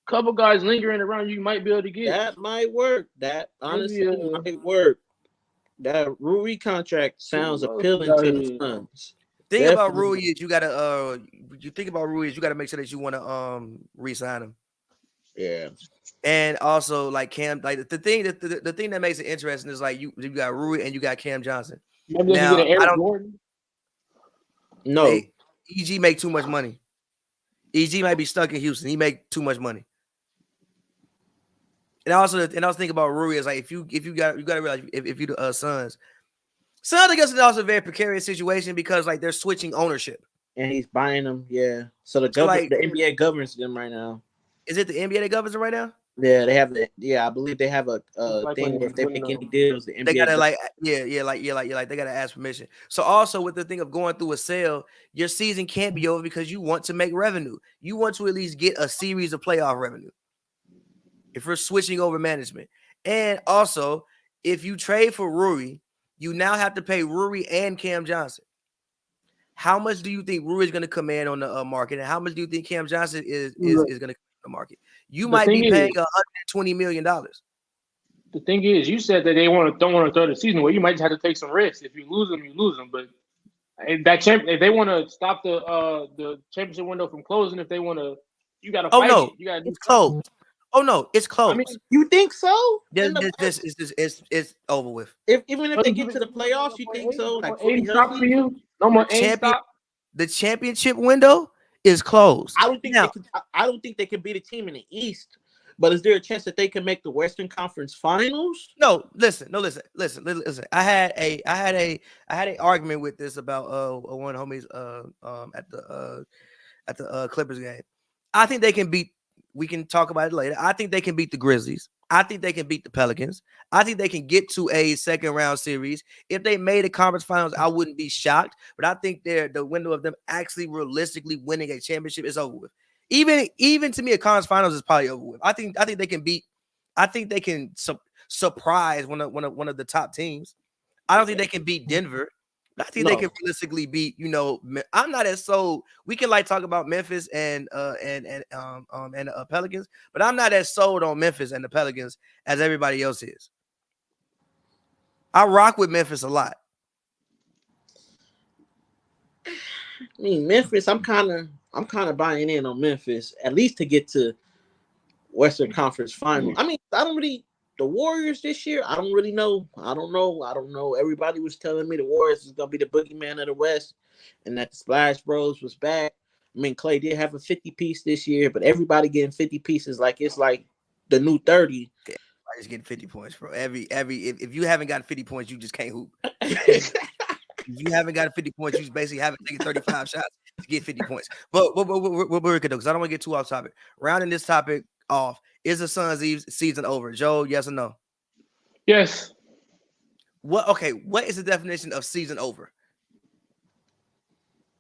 couple guys lingering around. You might be able to get. That might work. That honestly might work. That Rui contract sounds appealing to the Suns. Thing about Rui is you gotta make sure that you want to re-sign him. Yeah. And also like Cam, like the thing that makes it interesting is like you got Rui and you got Cam Johnson. Maybe now, get an Gordon. No. EG make too much money. EG might be stuck in Houston. He make too much money. And also think about Rui is like if you gotta realize if you the Suns, I guess it's also a very precarious situation because like they're switching ownership. And he's buying them, yeah. So the NBA governs them right now. Is it the NBA that governs them right now? Yeah, they have I believe they have a thing where if they make any deals, the NBA they gotta they gotta ask permission. So also with the thing of going through a sale, your season can't be over because you want to make revenue. You want to at least get a series of playoff revenue. If we're switching over management. And also, if you trade for Rui, you now have to pay Rui and Cam Johnson. How much do you think Rui is going to command on the market, and how much do you think Cam Johnson is going to command on the market? You might be paying $120 million. The thing is, you said that they don't want to throw the season away. You might just have to take some risks. If you lose them, you lose them. But if they want to stop the championship window from closing, if they want to, you got to fight. No, you got to it's closed. Oh no, it's closed. I mean, you think so? This is over with. Even if they get to the playoffs, you think so? Like stop for you? No more stop. The championship window is closed. I don't think they can beat a team in the East. But is there a chance that they can make the Western Conference Finals? No, listen. I had a argument with this about one of the homies at the Clippers game. I think they can beat. We can talk about it later. I think they can beat the Grizzlies. I think they can beat the Pelicans. I think they can get to a second round series. If they made a conference finals, I wouldn't be shocked. But I think the window of them actually realistically winning a championship is over with. Even to me, a conference finals is probably over with. I think they can beat. I think they can surprise one of the top teams. I don't think they can beat Denver. I think they can realistically beat. I'm not as sold. We can talk about Memphis and the Pelicans, but I'm not as sold on Memphis and the Pelicans as everybody else is. I rock with Memphis a lot. I mean, Memphis. I'm kind of buying in on Memphis at least to get to Western Conference Final. I mean, the Warriors this year, I don't really know. I don't know. Everybody was telling me the Warriors is going to be the boogeyman of the West and that the Splash Bros was back. I mean, Clay did have a 50-piece this year, but everybody getting 50 pieces it's like the new 30. Yeah, I just getting 50 points, bro. If you haven't got 50 points, you just can't hoop. If you haven't got 50 points, you basically haven't taken 35 shots to get 50 points. But we're good though, because I don't want to get too off topic. Rounding this topic off, is the Suns' season over? Joe, yes or no? Yes. What is the definition of season over?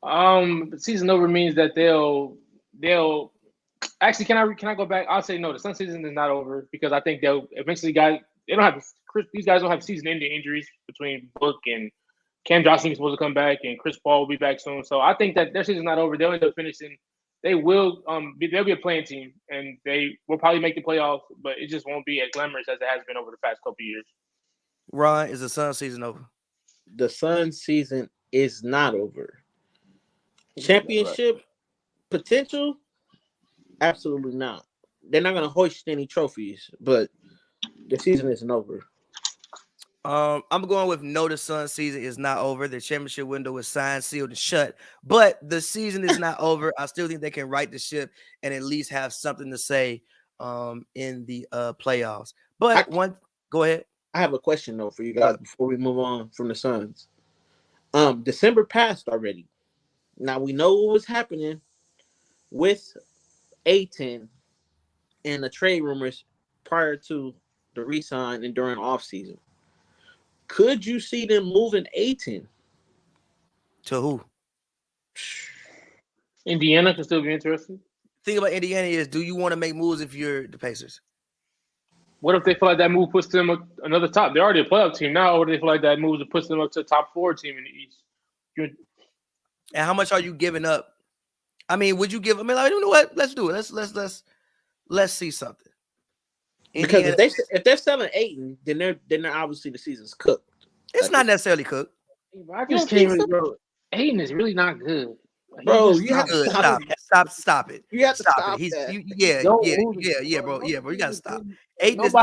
The season over means that they'll Actually, can I go back? I'll say no. The Sun season is not over because I think they'll eventually these guys don't have season-ending injuries between Book and Cam Johnson is supposed to come back and Chris Paul will be back soon. So I think that their season's not over. They'll end up finishing. They'll be a playing team and they will probably make the playoffs, but it just won't be as glamorous as it has been over the past couple of years. Ron, is the Sun season over? The Sun season is not over. Championship potential? Absolutely not. They're not going to hoist any trophies, but the season isn't over. I'm going with no. The Sun season is not over. The championship window is signed, sealed, and shut. But the season is not over. I still think they can right the ship and at least have something to say in the playoffs. But go ahead. I have a question though for you guys before we move on from the Suns. December passed already. Now we know what was happening with A10 and the trade rumors prior to the re-sign and during off season. Could you see them moving A10? To who? Indiana could still be interesting. Thing about Indiana is, do you want to make moves if you're the Pacers? What if they feel like that move puts them another top? They're already a playoff team now, or do they feel like that move puts them up to a top 4 team in the East? And how much are you giving up? I mean, would you give? I mean, like, you know what? Let's do it. Let's see something. Because if they're selling Ayton, then they're obviously the season's cooked. It's not necessarily cooked. I just came in, bro. Ayton is really not good. Bro, you have to stop it. You have to stop it. Yeah, bro. You gotta stop. Ayton is wait.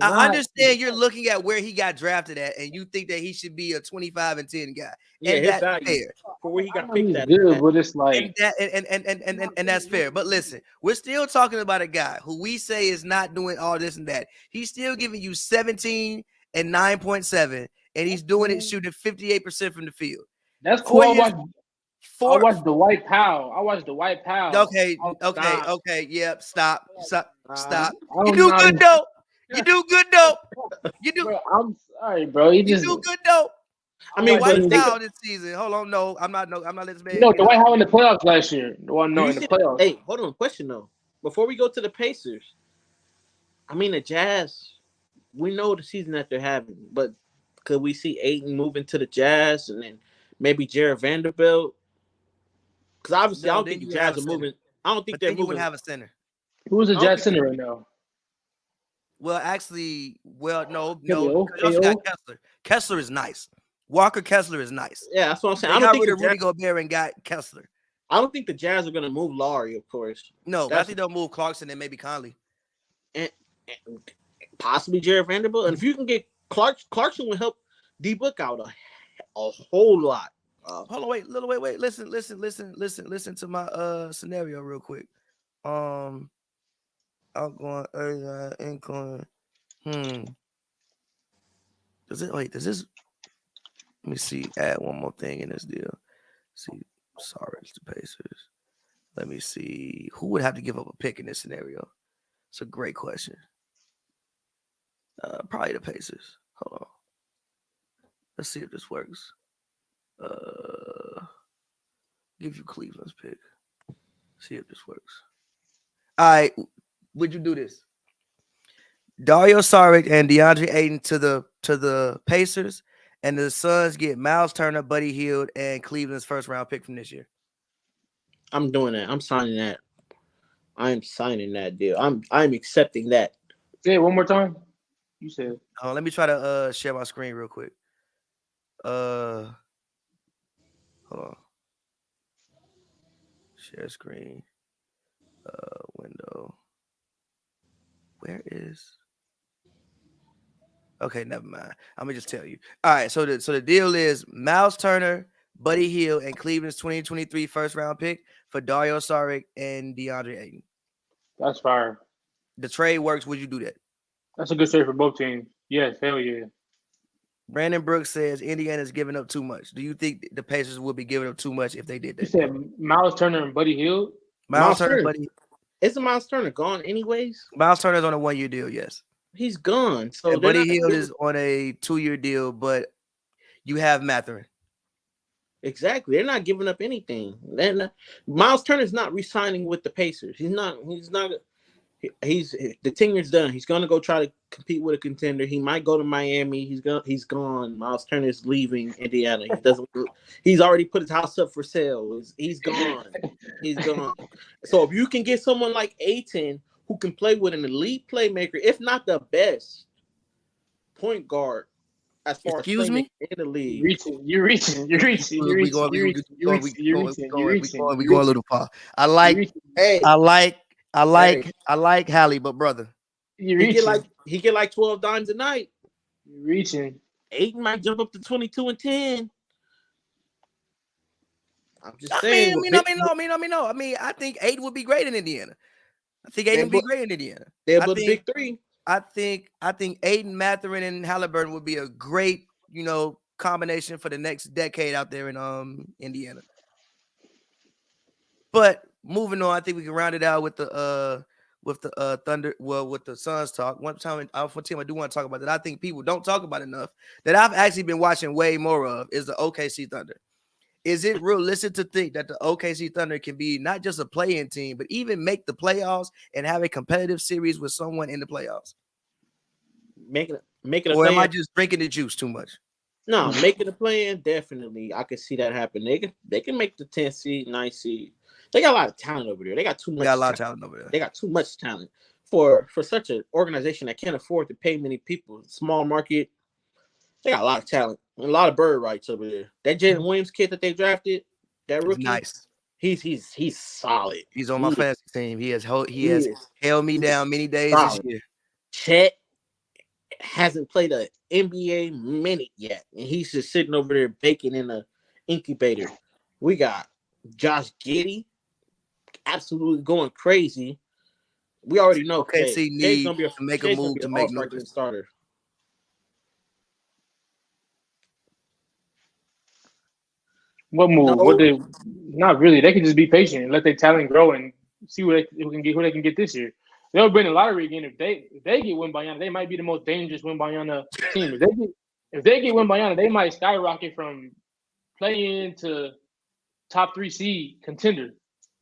I understand you're looking at where he got drafted at, and you think that he should be a 25-10 guy. Yeah, and that's fair. For where he got picked at. Good, but it's like and that's fair. But listen, we're still talking about a guy who we say is not doing all this and that. He's still giving you 17 and 9.7. And he's doing it shooting 58% from the field. That's cool. I watched the White Powell. Okay. Yep. Stop. You do good though. You do good though. You do. Bro, I'm sorry, bro. You do good though. I mean, White Powell this season. Hold on, no, I'm not letting this man. The White Powell in the playoffs last year. The one in the playoffs. Hey, hold on. Question though. Before we go to the Pacers, I mean the Jazz. We know the season that they're having, but could we see Ayton moving to the Jazz and then maybe Jared Vanderbilt? Because obviously, I don't think the Jazz are moving. I don't think they're moving. You would have a center. Who's the Jazz center right now? Well, actually, no. Because you also got Kessler. Kessler is nice. Walker Kessler is nice. Yeah, that's what I'm saying. I don't think Rudy Gobert and got Kessler. I don't think the Jazz are going to move Laurie, of course. No, I think they'll move Clarkson and maybe Conley. And possibly Jared Vanderbilt. And if you can get Clarkson will help D-Book out a whole lot. Hold on, wait. Listen to my scenario real quick. I'm going incline. Does this let me see, add one more thing in this deal. See, sorry, it's the Pacers. Let me see. Who would have to give up a pick in this scenario? It's a great question. Probably the Pacers. Hold on. Let's see if this works. Give you Cleveland's pick. See if this works. All right. Would you do this? Dario Saric and DeAndre Ayton to the Pacers, and the Suns get Miles Turner, Buddy Hield, and Cleveland's first round pick from this year. I'm doing that. I'm signing that. I'm signing that deal. I'm accepting that. Say it one more time. You said. Let me try to share my screen real quick. Hold on. Share screen. Window. Where is? Okay, never mind. I'm gonna just tell you. All right, so the deal is Miles Turner, Buddy Hield, and Cleveland's 2023 first round pick for Dario Saric and DeAndre Ayton. That's fire. The trade works. Would you do that? That's a good trade for both teams. Yes, hell yeah. Brandon Brooks says Indiana's giving up too much. Do you think the Pacers would be giving up too much if they did that? You said Miles Turner and Buddy Hield? Miles Turner, Buddy. Isn't Miles Turner gone anyways? Miles Turner's on a 1-year deal, yes. He's gone. So and Buddy Hield is on a 2-year deal, but you have Mathurin. Exactly. They're not giving up anything. Miles Turner's not re-signing with the Pacers. He's not. He's the tenure's done. He's gonna go try to compete with a contender. He might go to Miami. He's gone. Miles Turner's leaving Indiana. He doesn't. He's already put his house up for sale. He's gone. He's gone. So if you can get someone like Ayton who can play with an elite playmaker, if not the best point guard as far as Excuse me? playmaker in the league, You're reaching. We going a little far. I like Hallie, but brother, he get like 12 dimes a night. You're reaching. Ayton might jump up to 22 and 10. I'm just saying. I mean, I think Ayton would be great in Indiana. I think Ayton would be great in Indiana. They're the big three. I think Ayton, Mathurin, and Halliburton would be a great, combination for the next decade out there in Indiana. But moving on, I think we can round it out with the Thunder. Well, with the Suns talk. One team I do want to talk about that I think people don't talk about enough, that I've actually been watching way more of, is the OKC Thunder. Is it realistic to think that the OKC Thunder can be not just a play-in team, but even make the playoffs and have a competitive series with someone in the playoffs? Make it or am I just drinking the juice too much? No, making a play-in, definitely. I could see that happen. They can make the 10th seed, 9th seed. They got a lot of talent over there. They got too much. They got a lot of talent over there. They got too much talent for such an organization that can't afford to pay many people. Small market. They got a lot of talent. A lot of bird rights over there. That Jalen Williams kid that they drafted, that rookie, nice. He's solid. He's on my fantasy team. He has held me down many days this year. Chet hasn't played an NBA minute yet, and he's just sitting over there baking in an incubator. We got Josh Giddey, absolutely going crazy. We already know KC needs to make a move to make no starter. What move? No. Not really. They can just be patient and let their talent grow and see who they can get this year. They'll win the lottery again. If they get Wembanyama, they might be the most dangerous Wembanyama team. If they get Wembanyama, they might skyrocket from play-in to top 3 seed contender.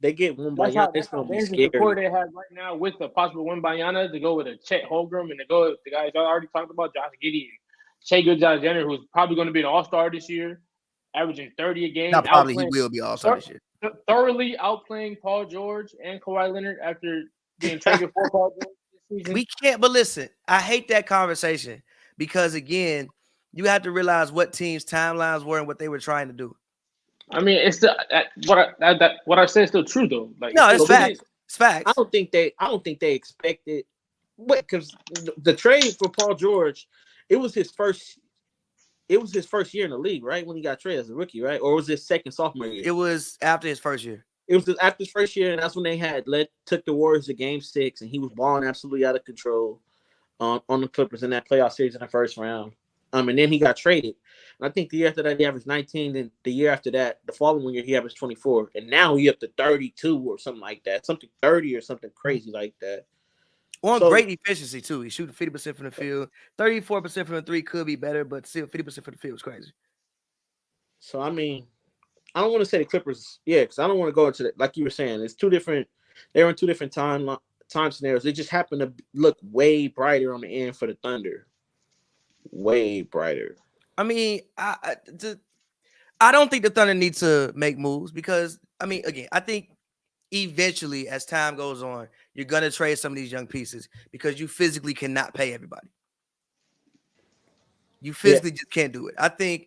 They get Wembanyama, it's gonna be scary. The core they have right now with the possible Wembanyama to go with a Chet Holmgren and to go with the guys I already talked about, Josh Giddey and Shai Gilgeous-Alexander, who's probably going to be an All-Star this year, averaging 30 a game. Not probably, he will be All-Star this year. Thoroughly outplaying Paul George and Kawhi Leonard after being traded for Paul George this season. We can't, but listen, I hate that conversation because, again, you have to realize what teams' timelines were and what they were trying to do. I mean, it's what I said is still true though. Like, no, it's facts. It's facts. I don't think they expected, because the trade for Paul George, it was his first year in the league, right? When he got traded as a rookie, right? Or was it second sophomore year? It was after his first year. It was after his first year, and that's when they took the Warriors to Game 6, and he was balling absolutely out of control on the Clippers in that playoff series in the first round. And then he got traded. And I think the year after that, he averaged 19. And the year after that, the following year, he averaged 24. And now he up to 32 or something like that. Something 30 or something crazy like that. Great efficiency, too. He's shooting 50% from the field. 34% from the three could be better, but still 50% from the field is crazy. So, I mean, I don't want to say the Clippers, because I don't want to go into that. Like you were saying, it's two different – they were in two different time scenarios. They just happen to look way brighter on the end for the Thunder. Way brighter. I mean, I don't think the Thunder need to make moves because, I mean, again, I think eventually as time goes on, you're going to trade some of these young pieces because you physically cannot pay everybody. You physically just can't do it. I think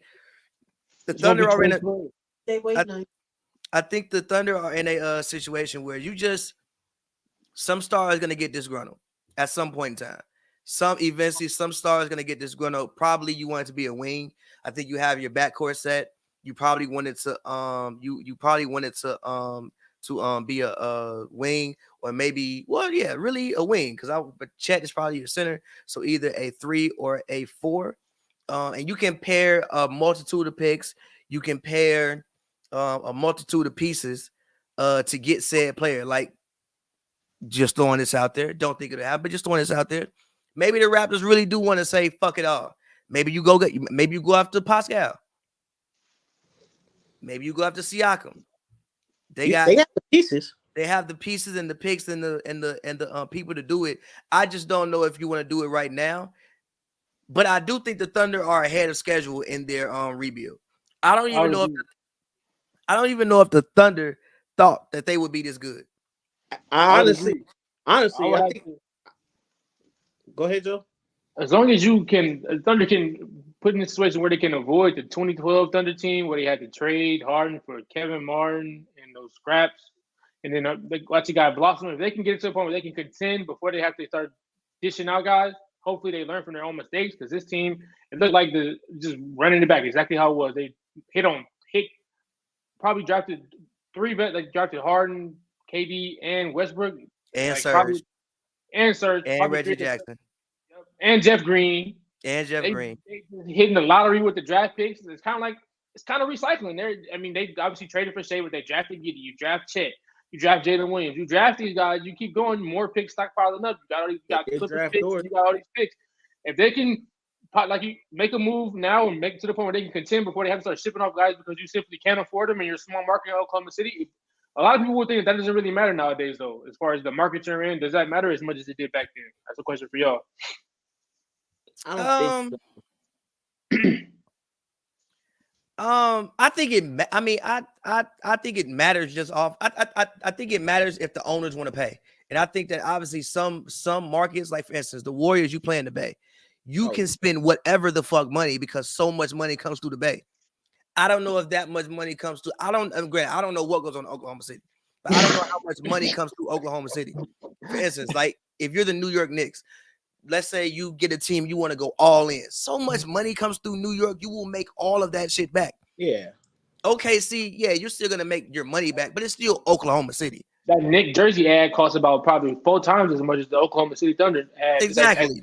the Thunder are in a I think the Thunder are in a situation where some star is going to get disgruntled at some point in time. Eventually, some star is going to get disgruntled. Probably you want it to be a wing. I think you have your backcourt set. You probably wanted to be a wing or maybe really a wing but Chet is probably your center. So either a 3 or a 4. And you can pair a multitude of picks. You can pair a multitude of pieces to get said player. Like, just throwing this out there. Don't think it'll happen, but just throwing this out there. Maybe the Raptors really do want to say fuck it all. Maybe you go after Pascal. Maybe you go after Siakam. They have the pieces. They have the pieces and the picks and the people to do it. I just don't know if you want to do it right now. But I do think the Thunder are ahead of schedule in their rebuild. I don't even know if the Thunder thought that they would be this good. Honestly, I think. Go ahead, Joe. As long as Thunder can put in a situation where they can avoid the 2012 Thunder team where they had to trade Harden for Kevin Martin and those scraps, and then they watch a guy blossom. If they can get it to a point where they can contend before they have to start dishing out guys, hopefully they learn from their own mistakes, because this team, it looked like just running it back exactly how it was. They probably drafted three vets. They drafted Harden, KD, and Westbrook, and Serge, and Reggie Jackson, and Jeff Green. And Jeff Green. They hitting the lottery with the draft picks. It's kind of recycling. They obviously traded for Shea, but they drafted Giddey. You draft Chet. You draft Jalen Williams. You draft these guys. You keep going. More picks stockpiling up. You got Clippers picks. You got all these picks. If they can, you make a move now and make it to the point where they can contend before they have to start shipping off guys because you simply can't afford them and you're a small market in Oklahoma City. A lot of people would think that doesn't really matter nowadays, though. As far as the market you're in, does that matter as much as it did back then? That's a question for y'all. I don't think so. I think it. I mean, I think it matters just off. I think it matters if the owners want to pay, and I think that obviously some markets, like for instance, the Warriors, you play in the Bay, you can spend whatever the fuck money because so much money comes through the Bay. I don't know if that much money comes through. I don't know what goes on in Oklahoma City, but I don't know how much money comes through Oklahoma City. For instance, like if you're the New York Knicks. Let's say you get a team, you want to go all in. So much money comes through New York, you will make all of that shit back. Yeah. Okay, see, yeah, you're still going to make your money back, but it's still Oklahoma City. That Nick jersey ad costs about probably 4 times as much as the Oklahoma City Thunder ad. Exactly.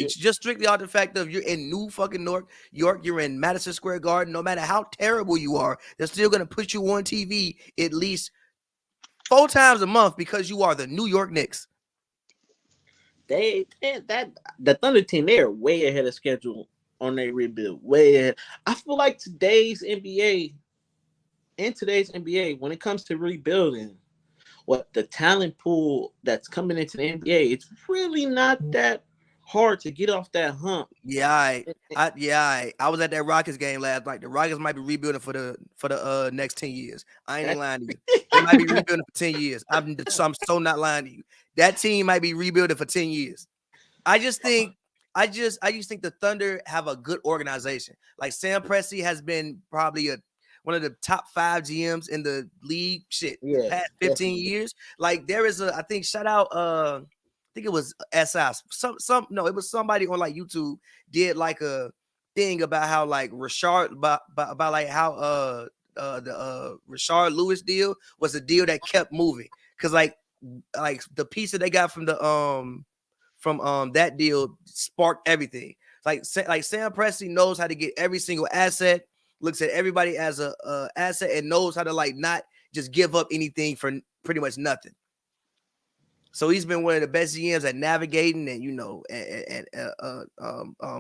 Just strictly off the fact of you're in New fucking York, you're in Madison Square Garden. No matter how terrible you are, they're still going to put you on TV at least 4 times a month because you are the New York Knicks. The Thunder team, they are way ahead of schedule on their rebuild. Way ahead. I feel like today's NBA, when it comes to rebuilding, what the talent pool that's coming into the NBA, it's really not that hard to get off that hump. I was at that Rockets game last night. The Rockets might be rebuilding for the next 10 years. I ain't lying to you. They might be rebuilding for 10 years. I'm so not lying to you. That team might be rebuilding for 10 years. I just think the Thunder have a good organization. Like Sam Presti has been probably one of the top 5 GMs in the league. Past 15 years. Like there is I think shout out I think it was SI. It was somebody on like YouTube did like a thing about how like Rashard about like how the Rashard Lewis deal was a deal that kept moving because like the piece that they got from that deal sparked everything. Like Sam Presti knows how to get every single asset, looks at everybody as a asset, and knows how to like not just give up anything for pretty much nothing. So he's been one of the best GMs at navigating and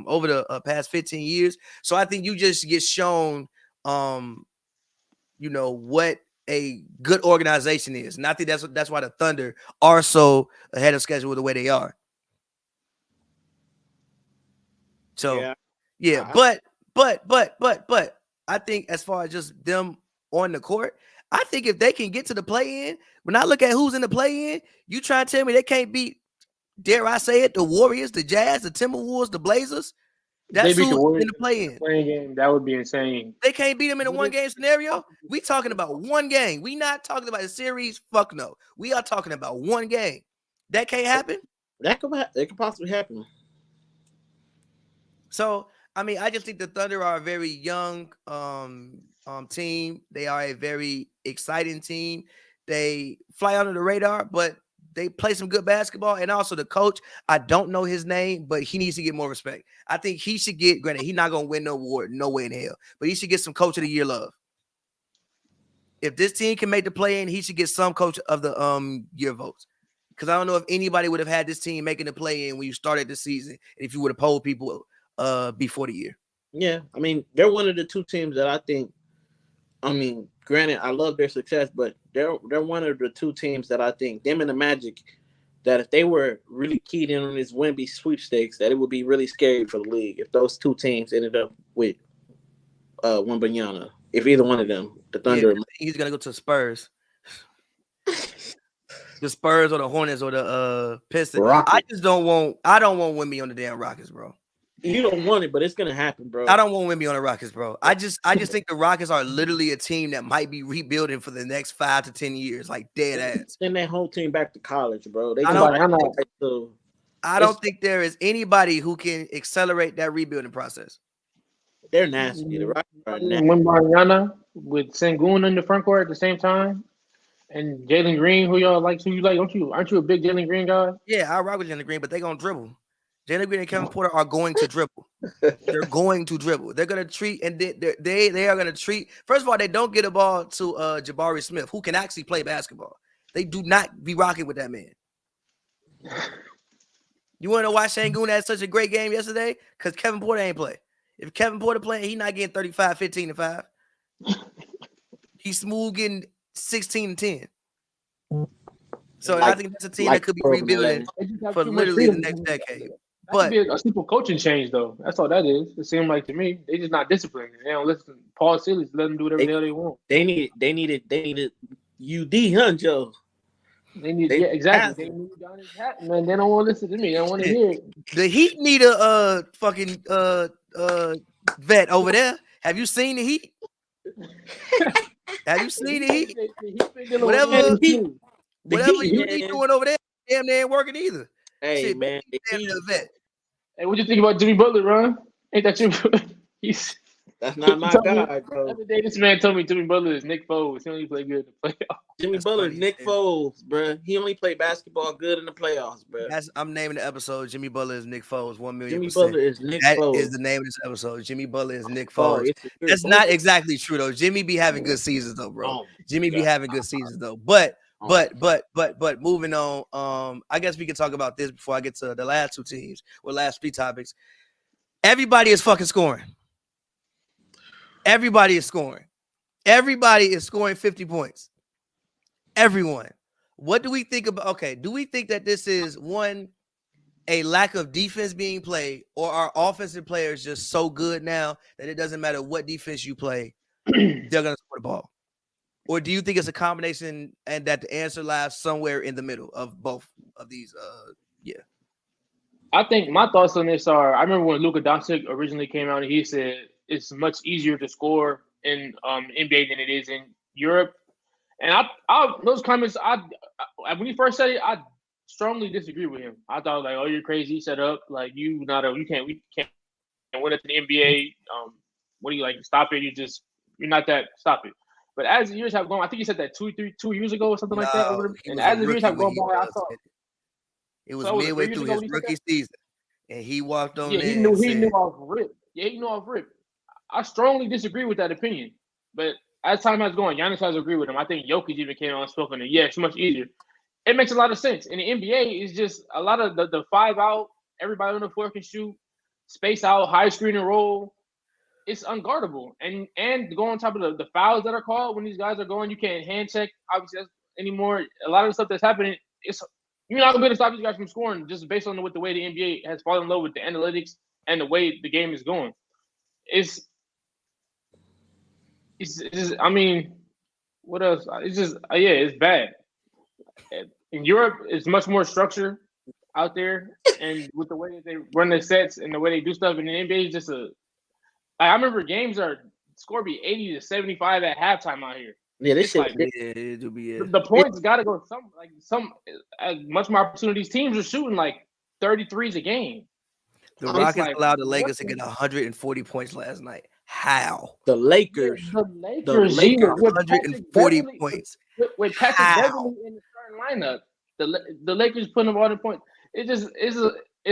over the past 15 years. So I think you just get shown what a good organization is. And I think that's why the Thunder are so ahead of schedule the way they are. So but I think as far as just them on the court, I think if they can get to the play-in, when I look at who's in the play-in, you try to tell me they can't beat, dare I say it, the Warriors, the Jazz, the Timberwolves, the Blazers. That's who's in the play-in. Game, that would be insane. They can't beat them in a one-game scenario. We talking about one game. We not talking about a series. Fuck no. We are talking about one game. That can't happen. That could possibly happen. So, I mean, I just think the Thunder are a very young team. They are a very exciting team. They fly under the radar, but they play some good basketball. And also the coach, I don't know his name, but he needs to get more respect. I think he should get, granted, he's not going to win no award, no way in hell, but he should get some coach of the year love. If this team can make the play-in, he should get some coach of the year votes. Because I don't know if anybody would have had this team making the play-in when you started the season, if you would have polled people before the year. Yeah, I mean, they're one of the 2 teams that I think I mean, granted, I love their success, but they're one of the two teams that I think, them and the Magic, that if they were really keyed in on this Wemby sweepstakes, that it would be really scary for the league if those two teams ended up with Wembanyama. If either one of them, the Thunder, he's gonna go to the Spurs. The Spurs or the Hornets or the Pistons. Rockets. I don't want Wemby on the damn Rockets, bro. You don't want it, but it's gonna happen, bro. I don't want Wemby on the Rockets, bro. I just think the Rockets are literally a team that might be rebuilding for the next 5 to 10 years, like dead ass. Send that whole team back to college, bro. I don't think there is anybody who can accelerate that rebuilding process. They're nasty. The Rockets are nasty. Wembanyama with Sengun in the front court at the same time, and Jalen Green, who you like? Aren't you a big Jalen Green guy? Yeah, I rock with Jalen Green, but they're gonna dribble. Jalen Green and Kevin Porter are going to dribble. They're going to dribble. They're gonna treat, and they are gonna treat. First of all, they don't get a ball to Jabari Smith, who can actually play basketball. They do not be rocking with that man. You want to know why Sengun had such a great game yesterday? Because Kevin Porter ain't play. If Kevin Porter playing, he's not getting 35, 15, and 5. He's smooth getting 16 and 10. So I think that's a team that could be rebuilding for literally the next decade. But be a simple coaching change, though. That's all that is. It seemed like to me, they just not disciplined. They don't listen. Paul Silas let them do whatever the hell they want. They needed UD, huh, Joe? Exactly. They need Johnny Hatton, man. They don't want to listen to me. They don't want to hear it. The Heat need a fucking vet over there. Have you seen the Heat? Have you seen the Heat? Whatever you be doing over there, damn, they ain't working either. Hey, shit, man. Vet. Hey, what you think about Jimmy Butler, Ron? Ain't that you? That's not my guy, bro. The other day, this man told me Jimmy Butler is Nick Foles. He only play good in the playoffs. Jimmy Butler is Nick Foles, bro. He only played basketball good in the playoffs, bro. I'm naming the episode Jimmy Butler is Nick Foles. 1 million%. Jimmy Butler is Nick Foles. That is the name of this episode. Jimmy Butler is Nick Foles. That's not exactly true though. Jimmy be having good seasons though, bro. Jimmy be having good seasons though. But moving on. I guess we can talk about this before I get to the last two teams or last three topics. Everybody is fucking scoring. Everybody is scoring. Everybody is scoring 50 points. Everyone. What do we think about? Okay, do we think that this is one, a lack of defense being played, or are offensive players just so good now that it doesn't matter what defense you play, they're gonna score the ball? Or do you think it's a combination and that the answer lies somewhere in the middle of both of these? I think my thoughts on this are, I remember when Luka Doncic originally came out and he said it's much easier to score in NBA than it is in Europe. And I those comments, when he first said it, I strongly disagree with him. I thought like, oh, you're crazy, set up, like we can't win at the NBA. What do you like? Stop it! You're not that. Stop it. But as the years have gone, I think he said that 2 years ago or something like that. And as the years have gone by, I saw it was midway through his rookie season, and he walked on. Yeah, he knew off rip. Yeah, he knew off rip. I strongly disagree with that opinion, but as time has gone, Giannis has agreed with him. I think Jokic even came on and spoke on it. Yeah, it's much easier. It makes a lot of sense. In the NBA, it's just a lot of the 5 out, everybody on the floor can shoot, space out, high screen and roll. It's unguardable. And to go on top of the fouls that are called when these guys are going, you can't hand check obviously anymore. A lot of the stuff that's happening, you're not gonna be able to stop these guys from scoring just based on the way the NBA has fallen in love with the analytics and the way the game is going. It's just, I mean, what else? It's just, it's bad. In Europe, it's much more structure out there, and with the way that they run their sets and the way they do stuff, in the NBA is just I remember games score be 80 to 75 at halftime out here. Yeah, this shit. Like, the points got to go some as much more opportunities. Teams are shooting like 33s a game. The Rockets allowed the Lakers to get 140 points last night. How? The Lakers. The Lakers 140 points. With Patrick Beverly in the starting lineup, the Lakers putting them all in points. It's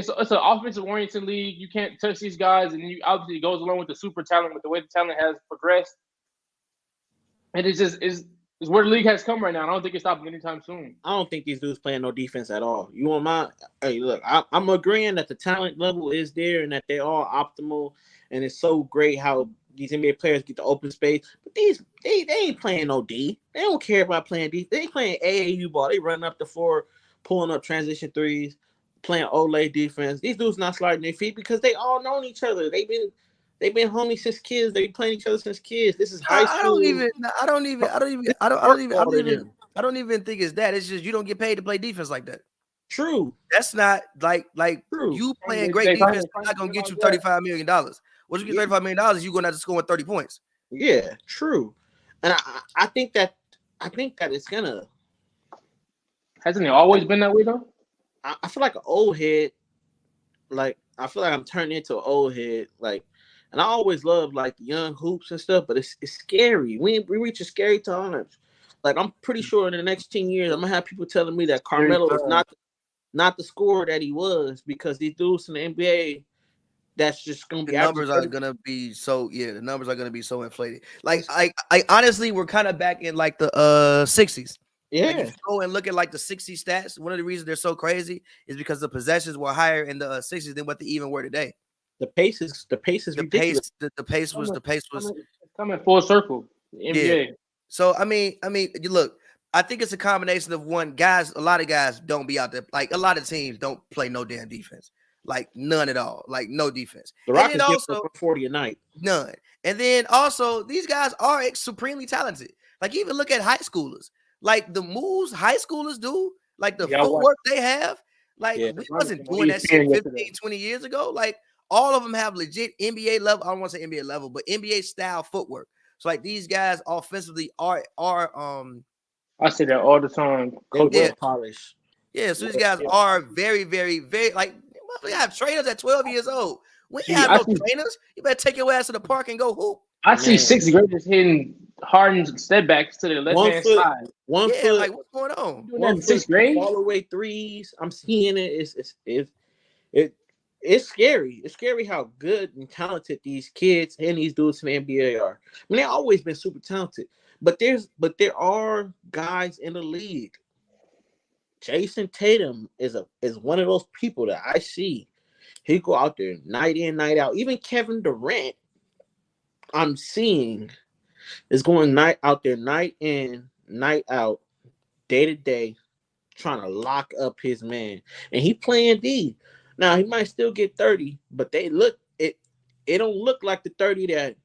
an offensive oriented league. You can't touch these guys, and obviously it goes along with the super talent, with the way the talent has progressed. And it's where the league has come right now. I don't think it's stopping anytime soon. I don't think these dudes playing no defense at all. You want my? Hey, look, I'm agreeing that the talent level is there and that they're all optimal, and it's so great how these NBA players get the open space, but they ain't playing no D. They don't care about playing D. They ain't playing AAU ball. They running up the floor, pulling up transition threes, playing Olay defense. These dudes not sliding their feet because they all known each other. They've been homies since kids. They been playing each other since kids. This is high school. I don't even think it's that. It's just you don't get paid to play defense like that. True. That's not like True. you playing great defense is not gonna get you $35 million. Once you get $35 million, you're gonna have to score 30 points. Yeah, true. And I think that it's gonna. Hasn't it always been that way though? I feel like an old head. Like I feel like I'm turning into an old head. Like, and I always love like the young hoops and stuff, but it's scary. We reach a scary times. Like I'm pretty sure in the next 10 years, I'm gonna have people telling me that Carmelo is not the scorer that he was because these dudes in the NBA. That's just gonna be the numbers are gonna be so inflated. Like I honestly we're kind of back in like the 60s. Yeah. Like if you go and look at like the 60s stats, one of the reasons they're so crazy is because the possessions were higher in the 60s than what they even were today. The pace is ridiculous. The pace was coming full circle. The NBA. Yeah. So I mean, you look. I think it's a combination of a lot of guys don't be out there. Like a lot of teams don't play no damn defense. Like none at all. Like no defense. The Rockets also 40 a night. None. And then also these guys are supremely talented. Like even look at high schoolers. Like the moves high schoolers do, like the footwork they have. Like we wasn't doing that shit 15, 20 years ago. Like all of them have legit NBA level. I don't want to say NBA level, but NBA style footwork. So like these guys offensively are I say that all the time. Well polished. Yeah, so these guys are very, very, very like we have trainers at 12 years old. When you have no trainers, you better take your ass to the park and go hoop. I see sixth graders hitting Harden's step backs to the left hand side. One foot. Like what's going on? One sixth grade, all the way threes. I'm seeing it. It's scary. It's scary how good and talented these kids and these dudes in the NBA are. I mean, they've always been super talented, but there are guys in the league. Jason Tatum is one of those people that I see. He go out there night in, night out. Even Kevin Durant, I'm seeing, is going out there night in, night out, day to day, trying to lock up his man. And he playing D. Now he might still get 30, but it don't look like the 30 that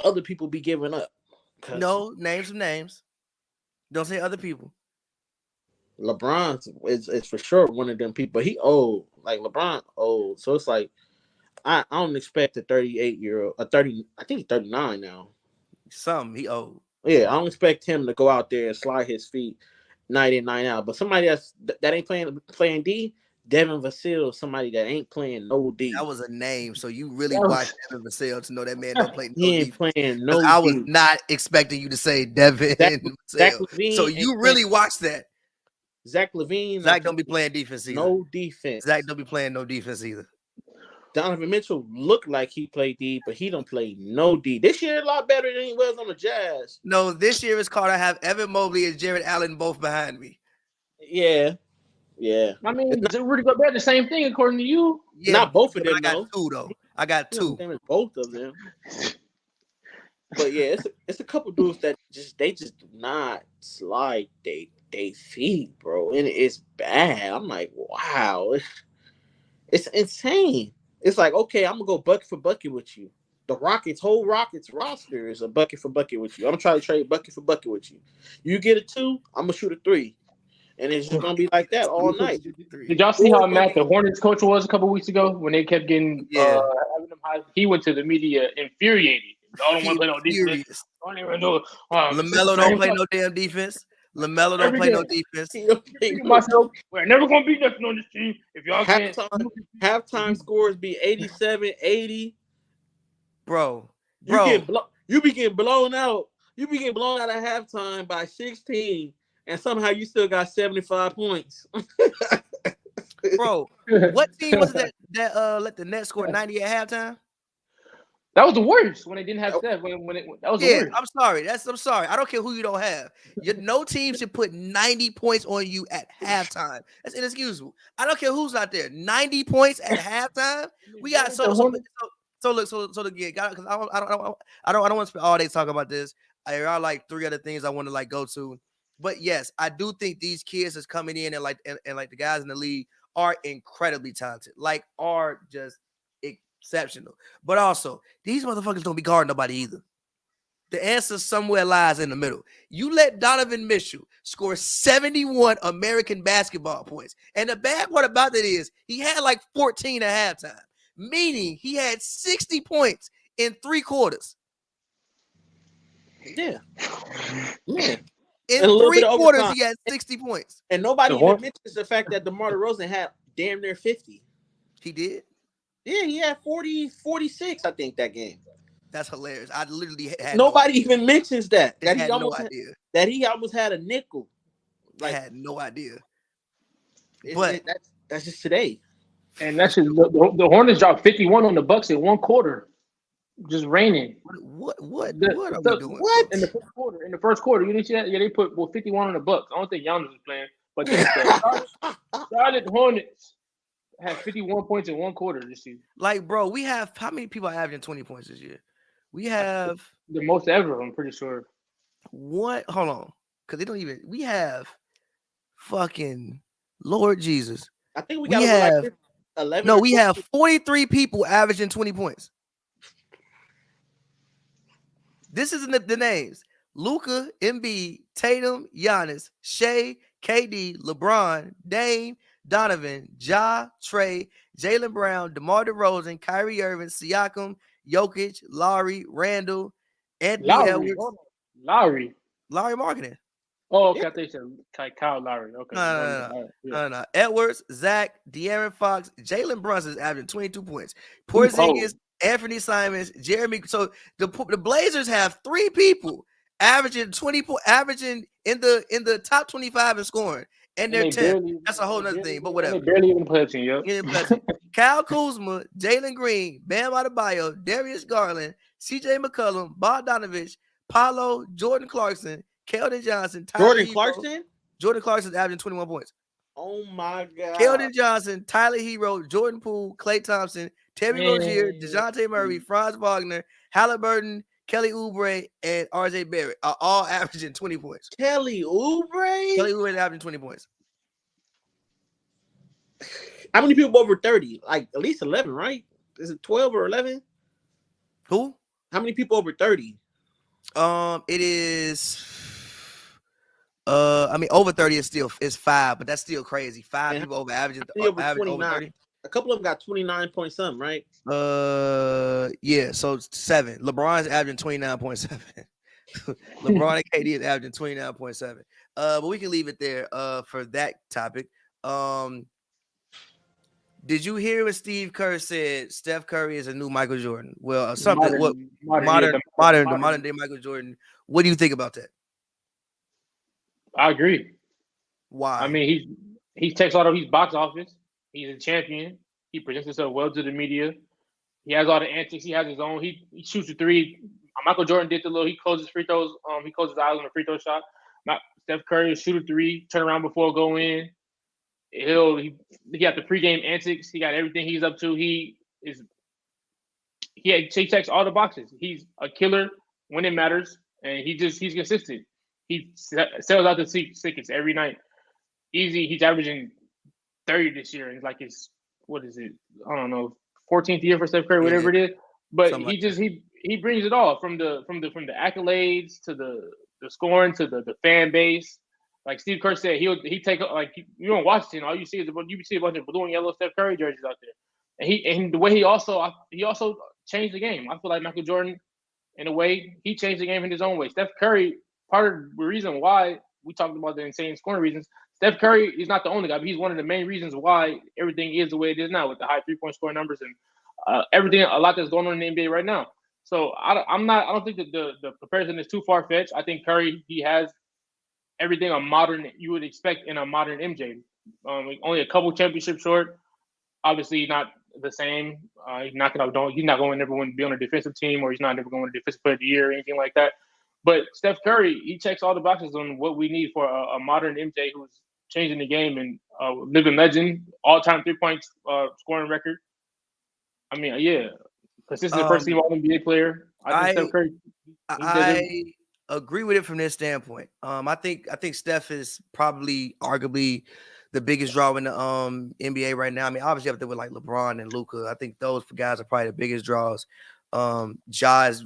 other people be giving up. No, name some names. Don't say other people. LeBron is for sure one of them people. He old, like LeBron old. So it's like I don't expect a 38-year-old, a 30. I think he's 39 now. He old. Yeah, I don't expect him to go out there and slide his feet night in, night out. But somebody that ain't playing D, Devin Vassell, somebody that ain't playing no D. That was a name, so you really watched Devin Vassell to know that man don't play no he ain't defense. playing no D. I was not expecting you to say Devin Vassell. So you really watched that. Zach LaVine. Zach don't be playing defense either. No defense. Zach don't be playing no defense either. Donovan Mitchell looked like he played D, but he don't play no D. This year a lot better than he was on the Jazz. No, this year is called I have Evan Mobley and Jared Allen both behind me. Yeah. I mean, Rudy Gobert the same thing according to you. Yeah, not both of them. I got two though. I got two. Both of them. But yeah, it's a couple dudes that just do not slide they feet, bro, and it's bad. I'm like, wow, it's insane. It's like, okay, I'm gonna go bucket for bucket with you. The whole Rockets roster is a bucket for bucket with you. I'm gonna try to trade bucket for bucket with you. You get a 2, I'm gonna shoot a 3, and it's just gonna be like that all night. Did y'all see how mad the Hornets coach was a couple weeks ago when they kept getting having them high? He went to the media infuriated. I don't want to play no defense. I don't even know. LaMelo don't play no damn defense. LaMelo don't play no defense. Myself, we're never gonna beat nothing on this team if y'all can't. Halftime scores be 87, 80. Bro. You be getting blown out. You be getting blown out at halftime by 16, and somehow you still got 75 points. Bro, what team was that let the Nets score 90 at halftime? That was the worst when they didn't have Steph. That was the worst. I'm sorry. I don't care who you don't have. No team should put 90 points on you at halftime. That's inexcusable. I don't care who's out there. 90 points at halftime. We got So look, so again, because I don't want to spend all day talking about this. There are like 3 other things I want to like go to, but yes, I do think these kids that's coming in and like the guys in the league are incredibly talented, like are just exceptional. But also, these motherfuckers don't be guarding nobody either. The answer somewhere lies in the middle. You let Donovan Mitchell score 71 American basketball points. And the bad part about that is he had like 14 at halftime, meaning he had 60 points in 3 quarters. Yeah. Yeah. In 3 quarters, he had 60 points. And nobody even mentions the fact that DeMar DeRozan had damn near 50. He did? Yeah, he had 46, I think, that game. That's hilarious. I literally had nobody even mentions that. That he almost had a nickel. Like, I had no idea. But that's just today. And that's just the Hornets dropped 51 on the Bucks in 1 quarter. Just raining. What are we doing? What? In the first quarter, you didn't see that? Yeah, they put 51 on the Bucks. I don't think Giannis was playing, but the Charlotte Hornets had 51 points in 1 quarter this season. Like, bro, we have how many people are averaging 20 points this year? We have the most ever, I'm pretty sure. What? Hold on. Because they don't even. We have fucking Lord Jesus. I think we got like 11. No, we have 43 people averaging 20 points. This is the names: Luka, Embiid, Tatum, Giannis, Shea, KD, LeBron, Dame, Donovan, Ja, Trey, Jaylen Brown, DeMar DeRozan, Kyrie Irving, Siakam, Jokic, Lowry, Randall, Anthony Edwards. Lowry Marketing. Oh, okay. I think you said Kyle Lowry. Okay. No. Edwards, Zach, De'Aaron Fox, Jalen Brunson is averaging 22 points. Porzingis, Anthony Simons, Jeremy. So the Blazers have 3 people averaging 20 points, averaging in the top 25 in scoring. And they're 10. That's a whole other thing, but whatever. Barely even pledging, yo. Kyle Kuzma, Jalen Green, Bam Adebayo, Darius Garland, CJ McCollum, Bogdanovich, Paolo, Jordan Clarkson, Keldon Johnson, Jordan Clarkson? Jordan Clarkson averaging 21 points. Oh my God. Keldon Johnson, Tyler Hero, Jordan Poole, Klay Thompson, Terry Rozier, DeJounte Murray, Franz Wagner, Halliburton, Kelly Oubre, and RJ Barrett are all averaging 20 points. Kelly Oubre is averaging 20 points. How many people over 30? Like at least 11, right? Is it 12 or 11? Who? How many people over 30? It is. I mean, over 30 is 5, but that's still crazy. 5 people over averaging over 30. A couple of them got 29 point something, right? Yeah. So 7. LeBron's averaging 29.7. LeBron and KD is averaging 29.7. But we can leave it there. For that topic. Did you hear what Steve Kerr said? Steph Curry is a new Michael Jordan. Well, something modern day Michael Jordan. What do you think about that? I agree. Why? I mean, he takes all of his box office. He's a champion. He presents himself well to the media. He has all the antics. He has his own. He shoots a 3. Michael Jordan did the little. He closes free throws. He closes his eyes on the free throw shot. Steph Curry shoot a 3, turn around before go in. He got the pregame antics. He got everything he's up to. He checks all the boxes. He's a killer when it matters, and he's consistent. He sells out the tickets every night. Easy. He's averaging 30 this year, and it's like what is it? I don't know, 14th year for Steph Curry, whatever it is. But he brings it all from the accolades to the scoring to the fan base. Like Steve Kerr said, he take like you don't watch it, all you see is a bunch of blue and yellow Steph Curry jerseys out there, and the way he also changed the game. I feel like Michael Jordan, in a way, he changed the game in his own way. Steph Curry, part of the reason why we talked about the insane scoring reasons, Steph Curry is not the only guy, but he's one of the main reasons why everything is the way it is now with the high 3-point scoring numbers and everything, a lot that's going on in the NBA right now. So I don't think that the comparison is too far fetched. I think Curry, he has everything you would expect in a modern MJ. Only a couple championships short. Obviously not the same. He's not going to never be on a defensive team, or he's not never going to defensive player of the year or anything like that. But Steph Curry, he checks all the boxes on what we need for a modern MJ who's changing the game and living legend, all-time 3-point scoring record. I mean, yeah, Consistent first team All NBA player. I think Steph Curry. I agree with it from this standpoint. I think Steph is probably arguably the biggest draw in the NBA right now. I mean, obviously up there with like LeBron and Luka. I think those guys are probably the biggest draws. Ja's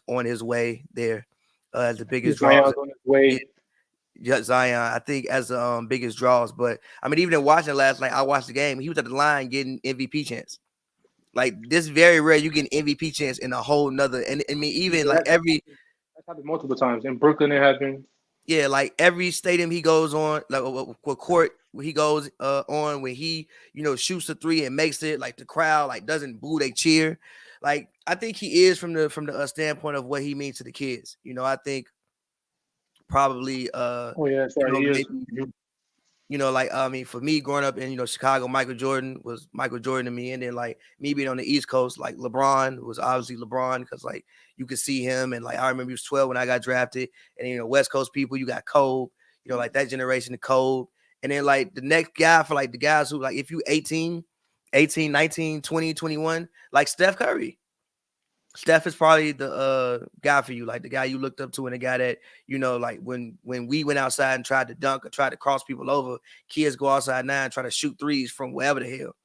on his way there as the biggest draws. On his way. Yeah, Zion, I think as the biggest draws. But I mean, even in watching last night, I watched the game. He was at the line getting MVP chance. Like this, very rare you get an MVP chance in a whole nother. And I mean, even like that's happened multiple times in Brooklyn. It has been. Yeah, like every stadium he goes on, like what court he goes on, when he shoots a three and makes it, like the crowd like doesn't boo, they cheer. Like I think he is from the standpoint of what he means to the kids. I think probably like I mean, for me growing up in Chicago, Michael Jordan was Michael Jordan to me, and then like me being on the East Coast, like LeBron was obviously LeBron because like you could see him, and like I remember he was 12 when I got drafted, and West Coast people, you got Kobe, like that generation of Kobe, and then like the next guy for like the guys who like if you 18, 19, 20, 21, like Steph Curry. Steph is probably the guy for you, like the guy you looked up to, and the guy that like when we went outside and tried to dunk or tried to cross people over, kids go outside now and try to shoot threes from wherever the hell.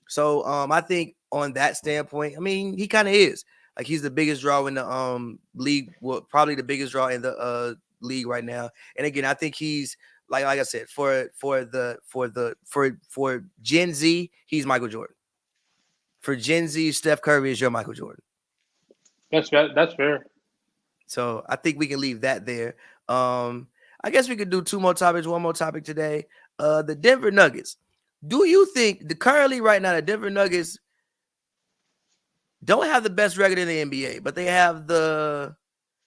So I think on that standpoint, I mean, he kind of is like he's the biggest draw in the league, well, probably the biggest draw in the league right now. And again, I think he's like I said, for Gen Z, he's Michael Jordan. For Gen Z, Steph Curry is your Michael Jordan. That's fair. So I think we can leave that there. I guess we could do two more topics, one more topic today. The Denver Nuggets. Do you think currently right now the Denver Nuggets don't have the best record in the NBA, but they have the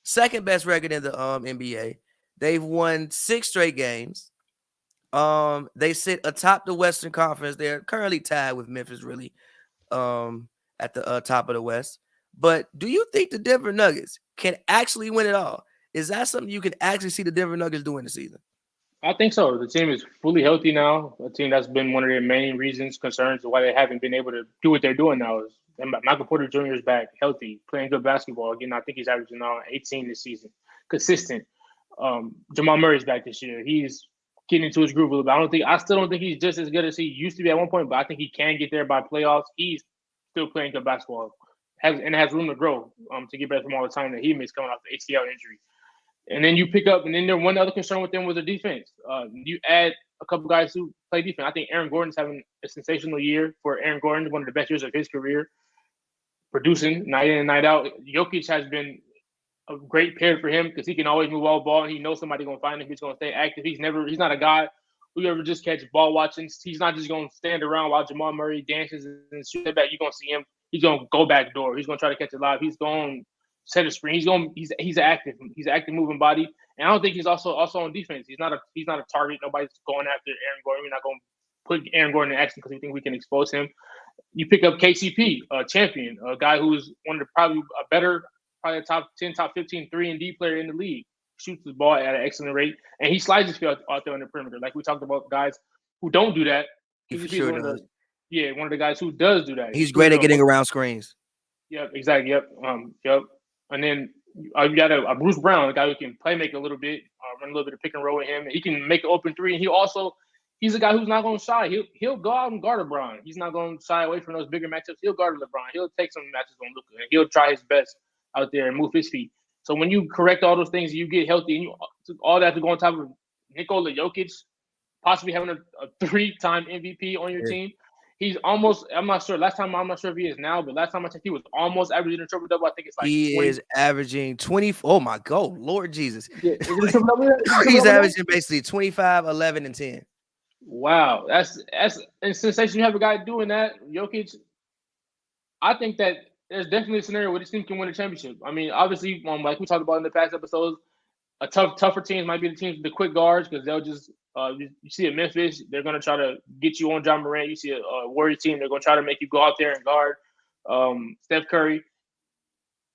second best record in the NBA? They've won 6 straight games. They sit atop the Western Conference. They're currently tied with Memphis, really, at the top of the West. But do you think the Denver Nuggets can actually win it all? Is that something you can actually see the Denver Nuggets doing this season? I think so. The team is fully healthy now. A team that's been one of their main concerns why they haven't been able to do what they're doing now is Michael Porter Jr. is back, healthy, playing good basketball. Again, I think he's averaging now 18 this season. Consistent. Jamal Murray's back this year. He's getting into his groove a little bit. I still don't think he's just as good as he used to be at one point, but I think he can get there by playoffs. He's still playing good basketball. Has room to grow to get better from all the time that he missed coming off the ACL injury. And then you pick up, and then one other concern with them was the defense. You add a couple guys who play defense. I think Aaron Gordon's having a sensational year for Aaron Gordon, one of the best years of his career, producing night in and night out. Jokic has been a great pair for him because he can always move all ball, and he knows somebody's going to find him. He's going to stay active. He's not a guy who ever just catch ball watching. He's not just going to stand around while Jamal Murray dances and shoot it back. You're going to see him. He's going to go back door. He's going to try to catch it live. He's going to set a screen. He's active. He's an active moving body. And I don't think he's also on defense. He's not a target. Nobody's going after Aaron Gordon. We're not going to put Aaron Gordon in action because we think we can expose him. You pick up KCP, a champion, a guy who's one of the probably a top 10, top 15 3-and-D player in the league. Shoots the ball at an excellent rate, and he slides his feet out there on the perimeter. Like we talked about guys who don't do that. Sure does. One of the guys who does do that. He's great at getting around screens. Yep, exactly. Yep. And then you got a Bruce Brown, a guy who can play make a little bit, run a little bit of pick and roll with him. He can make an open three, and he's a guy who's not going to shy. He'll go out and guard LeBron. He's not going to shy away from those bigger matchups. He'll guard LeBron. He'll take some matches on Luka, and he'll try his best out there and move his feet. So when you correct all those things, you get healthy, and all that to go on top of Nikola Jokic, possibly having a 3-time MVP on your team. He's almost, I'm not sure if he is now, but last time I checked, he was almost averaging a triple-double. I think it's like he 20. is averaging 20. Oh, my God. Lord Jesus. Yeah, he's averaging basically 25, 11, and 10. Wow. That's a sensation. You have a guy doing that, Jokic. I think that there's definitely a scenario where this team can win a championship. I mean, obviously, like we talked about in the past episodes, tougher teams might be the teams with the quick guards because they'll just you see at Memphis, they're going to try to get you on John Morant. You see a Warriors team, they're going to try to make you go out there and guard Steph Curry.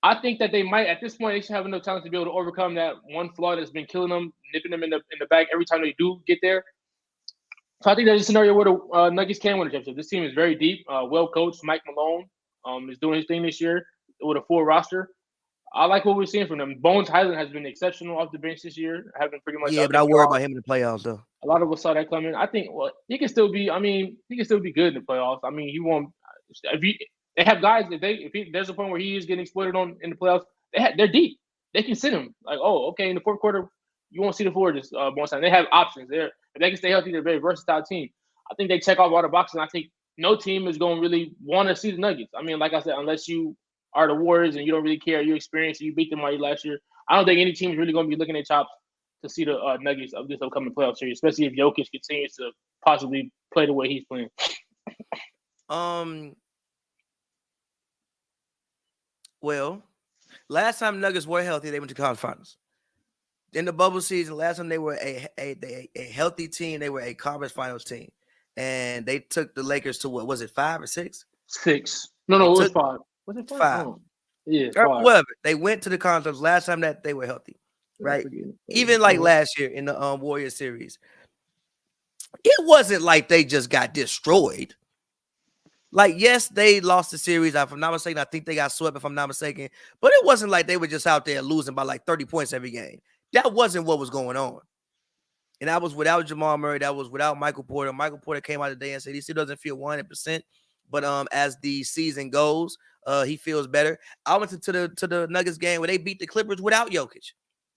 I think that they might, at this point, they should have enough talent to be able to overcome that one flaw that's been killing them, nipping them in the back every time they do get there. So I think there's a scenario where the Nuggets can win a championship. This team is very deep, well coached. Mike Malone, is doing his thing this year with a full roster. I like what we're seeing from them. Bones Highland has been exceptional off the bench this year, having pretty much. Yeah, but I worry about him in the playoffs though. A lot of us saw that coming. I think he can still be. I mean, he can still be good in the playoffs. I mean, he won't. They have guys there's a point where he is getting exploited on in the playoffs. They're deep. They can sit him like, oh, okay, in the fourth quarter, you won't see the floor this one time. They have options. If they can stay healthy, they're a very versatile team. I think they check off all the boxes. And I think no team is going to really want to see the Nuggets. I mean, like I said, unless you are the Warriors and you don't really care, you experience, you beat them already last year. I don't think any team is really going to be looking at chops to see the Nuggets of this upcoming playoff series, especially if Jokic continues to possibly play the way he's playing. Well, last time Nuggets were healthy, they went to conference finals. In the bubble season, last time they were a healthy team, they were a conference finals team, and they took the Lakers to what was it, 5 or 6? 6. No, it was 5. Was it 5? 5. Oh. Yeah, 5. Whatever. They went to the conference last time that they were healthy, right? Even like last year in the Warriors series, it wasn't like they just got destroyed. Like, yes, they lost the series. If I'm not mistaken, I think they got swept, if I'm not mistaken. But it wasn't like they were just out there losing by like 30 points every game. That wasn't what was going on. And that was without Jamal Murray. That was without Michael Porter. Michael Porter came out today and said he still doesn't feel 100%. But as the season goes, he feels better. I went to the Nuggets game where they beat the Clippers without Jokic.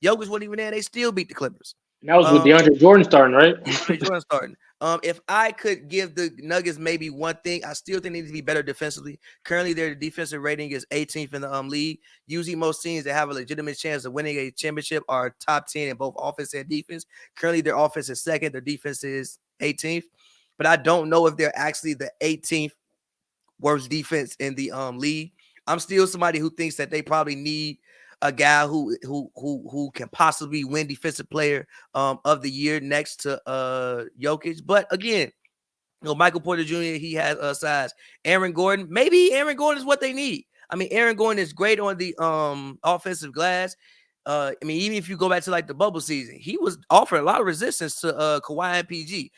Jokic wasn't even there. They still beat the Clippers. And that was with DeAndre Jordan starting, right? DeAndre Jordan starting. If I could give the Nuggets maybe one thing, I still think they need to be better defensively. Currently, their defensive rating is 18th in the league. Usually, most teams that have a legitimate chance of winning a championship are top 10 in both offense and defense. Currently, their offense is second. Their defense is 18th. But I don't know if they're actually the 18th worst defense in the league. I'm still somebody who thinks that they probably need a guy who can possibly win defensive player of the year next to Jokic. But again, Michael Porter Jr., he has size. Aaron Gordon, maybe Aaron Gordon is what they need. I mean, Aaron Gordon is great on the offensive glass. I mean, even if you go back to like the bubble season, he was offering a lot of resistance to Kawhi and PG.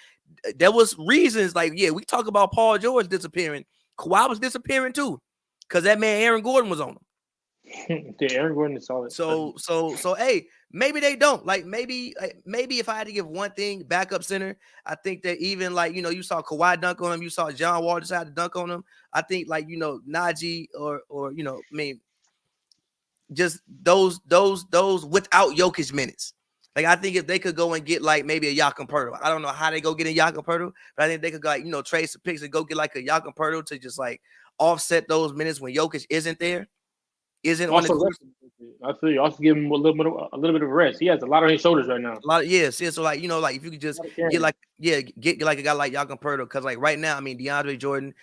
There was reasons like, yeah, we talk about Paul George disappearing. Kawhi was disappearing too because that man Aaron Gordon was on him. Yeah, Aaron Gordon is solid. So, hey, maybe they don't. Like, maybe if I had to give one thing, backup center, I think that even like, you saw Kawhi dunk on him, you saw John Wall decide to dunk on him. I think like, Najee or I mean, just those without Jokic minutes. Like, I think if they could go and get like maybe a Jakob Poeltl, I don't know how they go get a Jakob Poeltl, but I think they could go like, trade some picks and go get like a Jakob Poeltl to just like offset those minutes when Jokic isn't there. Isn't on the court. I feel you. Also give him a little bit of rest. He has a lot on his shoulders right now. A lot, so like like if you could just get like a guy like Jakob Poeltl, because like right now, I mean DeAndre Jordan,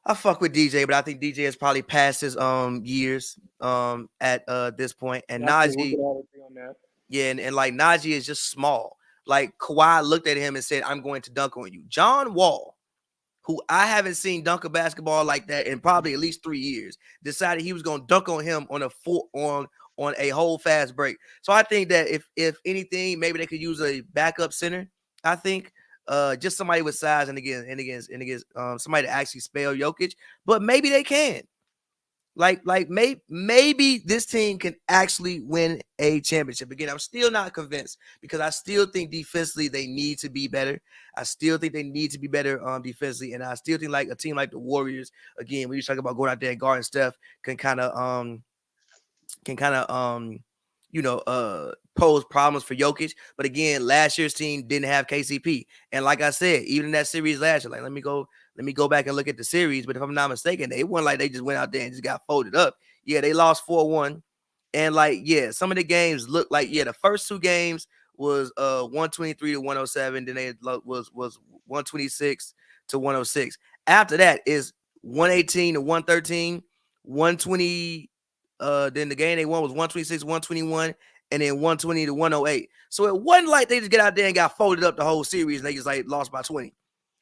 I fuck with DJ, but I think DJ has probably passed his years at this point. And Najee, and like Najee is just small. Like Kawhi looked at him and said, "I'm going to dunk on you." John Wall, who I haven't seen dunk a basketball like that in probably at least 3 years, decided he was going to dunk on him on a whole fast break. So I think that if anything, maybe they could use a backup center. I think just somebody with size and against somebody to actually spell Jokic, but maybe they can. Like maybe this team can actually win a championship. Again, I'm still not convinced because I still think defensively they need to be better. I still think they need to be better defensively, and I still think like a team like the Warriors, again, when you talk about going out there and guarding Steph, can kind of pose problems for Jokic. But again, last year's team didn't have KCP, and like I said, even in that series last year, like let me go back and look at the series. But if I'm not mistaken, they weren't like they just went out there and just got folded up. Yeah, they lost 4-1. And like, yeah, some of the games look like, yeah, the first 2 games was 123 to 107. Then they was 126 to 106. After that is 118 to 113, 120. Then the game they won was 126, 121, and then 120 to 108. So it wasn't like they just get out there and got folded up the whole series and they just like lost by 20.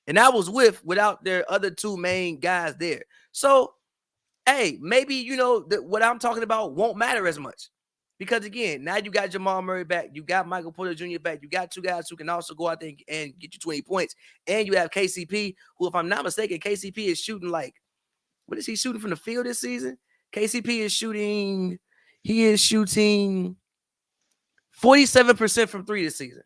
And that was without their other 2 main guys there. So, hey, maybe, what I'm talking about won't matter as much. Because, again, now you got Jamal Murray back. You got Michael Porter Jr. back. You got 2 guys who can also go out there and get you 20 points. And you have KCP, who, if I'm not mistaken, KCP is shooting like, What is he shooting from the field this season? KCP is shooting. He is shooting 47% from three this season.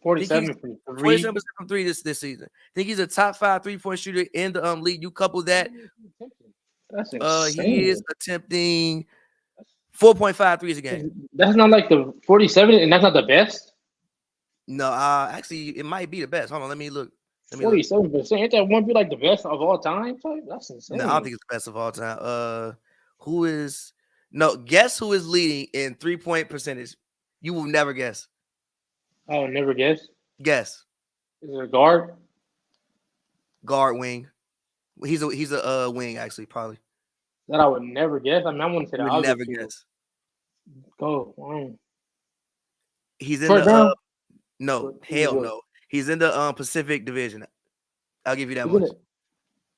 47 from 3. 47% from three this season. I think he's a top 5 3-point shooter in the league. You couple that, That's insane. he is attempting 4.5 threes a game. That's not like the 47, and that's not the best. No, actually, it might be the best. Hold on, let me look. 47%. Ain't that one be like the best of all time? That's insane. No, I don't think it's the best of all time. Guess who is leading in 3-point percentage? You will never guess. I would never guess. Guess. Is it a guard? Guard, wing. He's a wing, actually, probably. That I would never guess. I mean, I wouldn't say that. You would never guess. Go. He's in First the round? no, hell no. He's in the Pacific Division. I'll give you that much.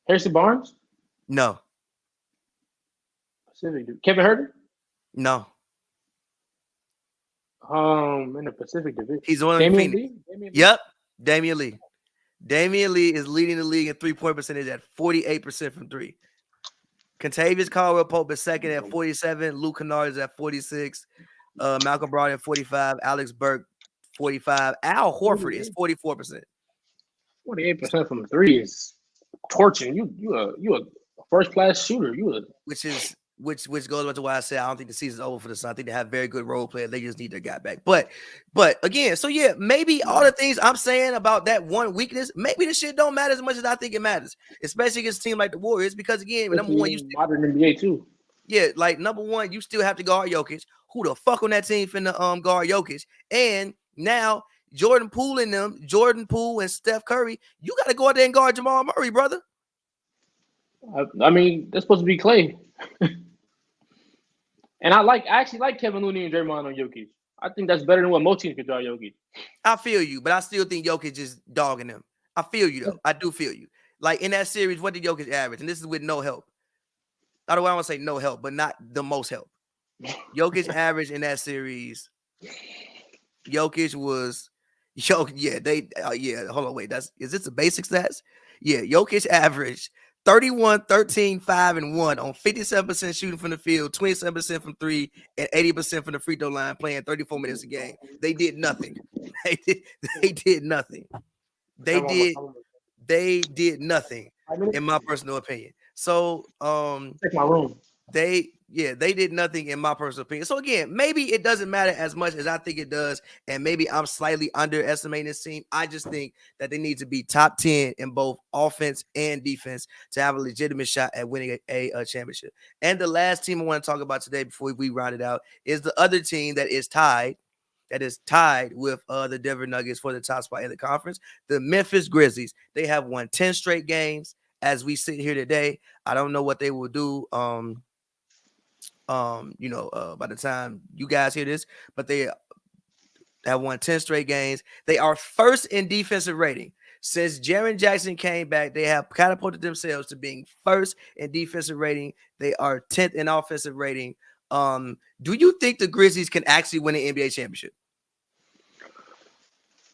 Harrison Barnes? No. Pacific. Kevin Huerter? No. In the Pacific Division. He's on Damian Phoenix. Lee? Yep. Damian Lee. Damian Lee is leading the league in 3-point percentage at 48% from three. Contavious Caldwell-Pope is second at 47. Luke Kennard is at 46. Malcolm Brogdon at 45. Alex Burke 45. Al Horford is 44%. 48% from three is torching. You a first class shooter. Which goes back to why I said I don't think the season's over for the Suns. I think they have very good role players. They just need their guy back. But again, so yeah, maybe all the things I'm saying about that one weakness, maybe the shit don't matter as much as I think it matters, especially against a team like the Warriors. Because again, number one, modern NBA too. Yeah, like number one, you still have to guard Jokic. Who the fuck on that team finna guard Jokic? And now Jordan Poole and Steph Curry, you got to go out there and guard Jamal Murray, brother. I mean, that's supposed to be Clay. And I actually like Kevin Looney and Draymond on Jokic. I think that's better than what most teams could guard Jokic. I feel you, but I still think Jokic is dogging them. I feel you, though. I do feel you. Like, in that series, what did Jokic average? And this is with no help. I don't want to say no help, but not the most help. Jokic average in that series, Jokic was – hold on, wait. Is this the basic stats? Yeah, Jokic averaged 31, 13, 5, and 1 on 57% shooting from the field, 27% from three, and 80% from the free throw line, playing 34 minutes a game. They did nothing. They did nothing. They did nothing, in my personal opinion. So, take my room. They did nothing in my personal opinion. So again, maybe it doesn't matter as much as I think it does, and maybe I'm slightly underestimating this team. I just think that they need to be top 10 in both offense and defense to have a legitimate shot at winning a championship. And the last team I want to talk about today before we round it out is the other team that is tied with the Denver Nuggets for the top spot in the conference, the Memphis Grizzlies. They have won 10 straight games as we sit here today. I don't know what they will do by the time you guys hear this, but they have won 10 straight games. They are first in defensive rating. Since Jaren Jackson came back, they have catapulted themselves to being first in defensive rating. They are 10th in offensive rating. Do you think the Grizzlies can actually win an NBA championship?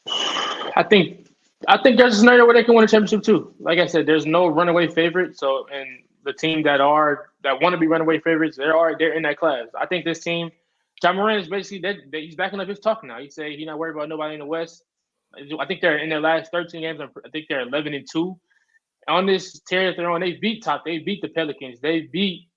I think there's a scenario where they can win a championship too. Like I said, there's no runaway favorite. So, and the team that want to be runaway favorites, they're in that class. I think this team, John Moran is basically he's backing up his talk now. He said he's not worried about nobody in the West. I think they're in their last 13 games. I think they're 11-2. On this tear that they're on, they beat the Pelicans. They beat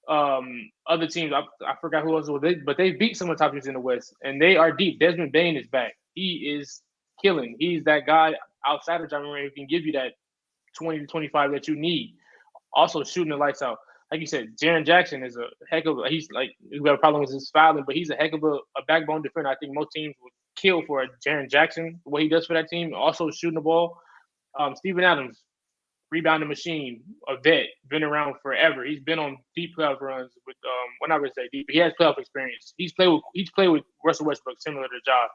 other teams. I forgot who else was they, but they beat some of the top teams in the West, and they are deep. Desmond Bane is back. He is killing. He's that guy outside of John Moran who can give you that 20 to 25 that you need. Also shooting the lights out. Like you said, Jaren Jackson is a heck of he's like, we have a problem with his fouling, but he's a heck of a backbone defender. I think most teams would kill for a Jaren Jackson, what he does for that team. Also shooting the ball. Steven Adams, rebounding machine, a vet, been around forever. He's been on deep playoff runs with well, not really say deep, but he has playoff experience. He's played with Russell Westbrook, similar to Ja.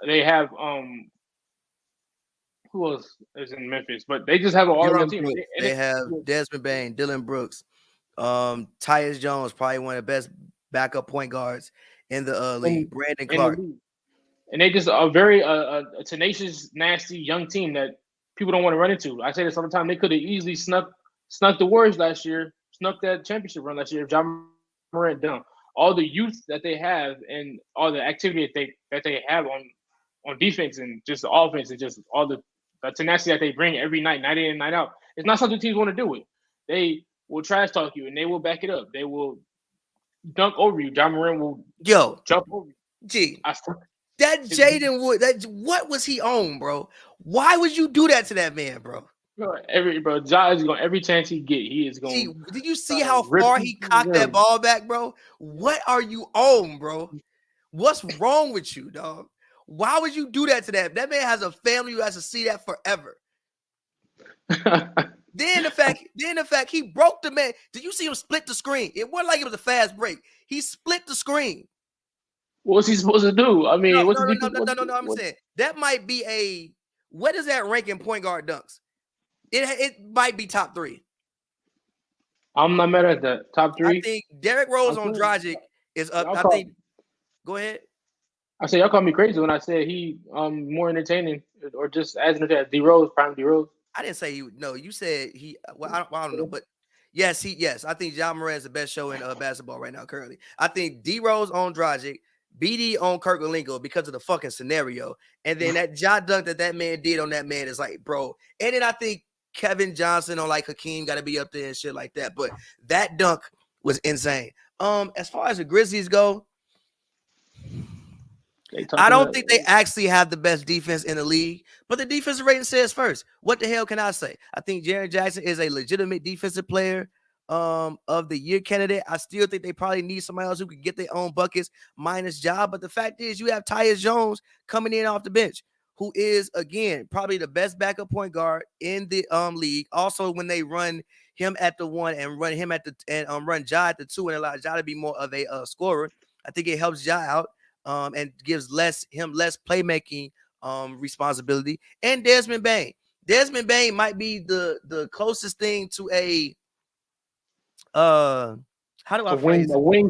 They have who else is in Memphis? But they just have an all-around team. They have Desmond Bane, Dylan Brooks, Tyus Jones, probably one of the best backup point guards in the league. Brandon Clark. And they just a very tenacious, nasty young team that people don't want to run into. I say this all the time. They could have easily snuck snuck the Warriors last year, snuck that championship run last year. If Ja Morant done all the youth that they have and all the activity that they have on defense and just the offense and just all the tenacity that they bring every night, night in and night out, it's not something teams want to do it. They will trash talk you and they will back it up. They will dunk over you. Ja Morant will jump over you. Gee, that Jaden Wood, what was he on, bro? Why would you do that to that man, bro? Ja is going every chance he get. He is going. Did you see how far he cocked that ball back, bro? What are you on, bro? What's wrong with you, dog? Why would you do that to that? That man has a family who has to see that forever. Then the fact he broke the man. Did you see him split the screen? It wasn't like it was a fast break. He split the screen. What's he supposed to do? I mean, no. I'm saying that might be what is that rank in point guard dunks? It might be top 3. I'm not mad at that. Top 3. I think Derrick Rose on Dragic is up. Go ahead. I say y'all call me crazy when I said he more entertaining or just as entertaining as D Rose, prime D Rose. I didn't say you. No, you said he. Well, I don't know, but yes, I think Ja Morant is the best show in basketball right now currently. I think D Rose on Dragic, BD on Kirk Lingo because of the fucking scenario, and then that Ja dunk that man did on that man is like, bro. And then I think Kevin Johnson on like Hakeem got to be up there and shit like that. But that dunk was insane. As far as the Grizzlies go, I don't think they actually have the best defense in the league, but the defensive rating says first. What the hell can I say? I think Jaren Jackson is a legitimate defensive player of the year candidate. I still think they probably need somebody else who could get their own buckets minus Ja. But the fact is, you have Tyus Jones coming in off the bench, who is, again, probably the best backup point guard in the league. Also, when they run him at the 1 and run him at the run Ja at the 2 and allow Ja to be more of a scorer, I think it helps Ja out. And gives him less playmaking responsibility. And Desmond Bane. Desmond Bane might be the closest thing to a wing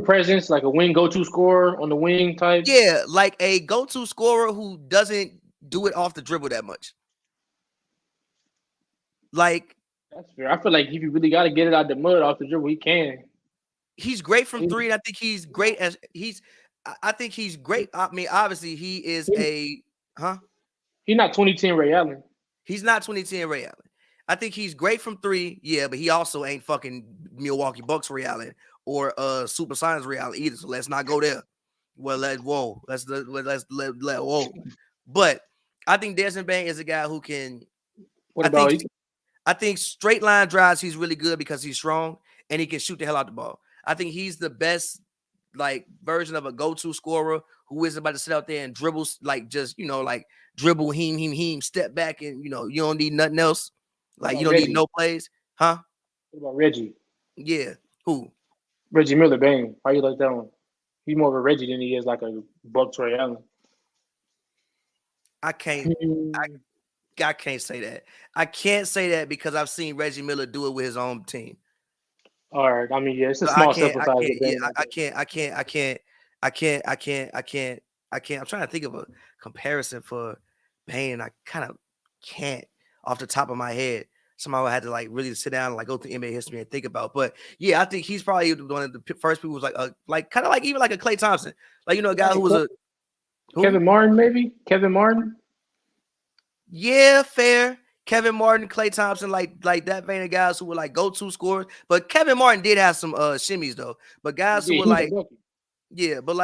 presence, like a wing go-to scorer on the wing type. Yeah, like a go-to scorer who doesn't do it off the dribble that much. Like that's fair. I feel like if you really got to get it out the mud off the dribble, he can. He's great from 3, and I think he's great I think he's great. I mean, obviously, he is He's not 2010 Ray Allen. He's not 2010 Ray Allen. I think he's great from 3, yeah, but he also ain't fucking Milwaukee Bucks Ray Allen or Super Sonics Ray Allen either. So let's not go there. Well, whoa. But I think Desmond Bane is a guy who can. I think straight line drives, he's really good because he's strong and he can shoot the hell out the ball. I think he's the best version of a go-to scorer who isn't about to sit out there and dribble dribble him, step back and you don't need nothing else. Like you don't need no plays. Huh? What about Reggie? Yeah. Who? Reggie Miller Bane. How you like that one? He's more of a Reggie than he is like a Bucks Ray Allen. I can't say that. I can't say that because I've seen Reggie Miller do it with his own team. All right. I mean, yeah, it's a small sample size. I can't. I'm trying to think of a comparison for Bane. I kind of can't off the top of my head. Somehow I had to really sit down and go through NBA history and think about. But yeah, I think he's probably one of the first people who's kind of even like a Klay Thompson, a guy who was Kevin Martin, maybe Kevin Martin. Yeah, fair. Kevin Martin, Klay Thompson, like that vein of guys who were go-to scorers. But Kevin Martin did have some shimmies though. But guys who were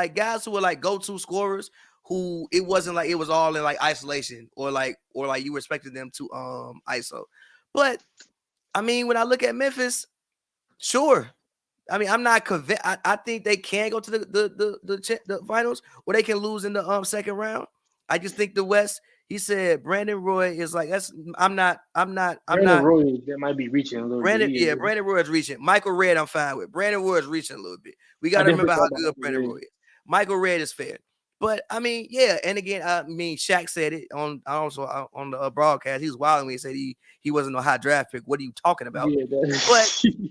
guys who were go-to scorers who it wasn't it was all in isolation or you expected them to ISO. But I mean, when I look at Memphis, sure. I mean, I'm not convinced. I think they can go to the finals or they can lose in the second round. I just think the West. He said Brandon Roy is that's. I'm not. Brandon Roy that might be reaching a little bit. Brandon Roy is reaching. Michael Redd, I'm fine with. Brandon Roy is reaching a little bit. We got to remember how good Brandon Roy is. Michael Redd is fair, but I mean, yeah. And again, I mean, Shaq said it on the broadcast. He was wild when he said he wasn't a high draft pick. What are you talking about? Yeah,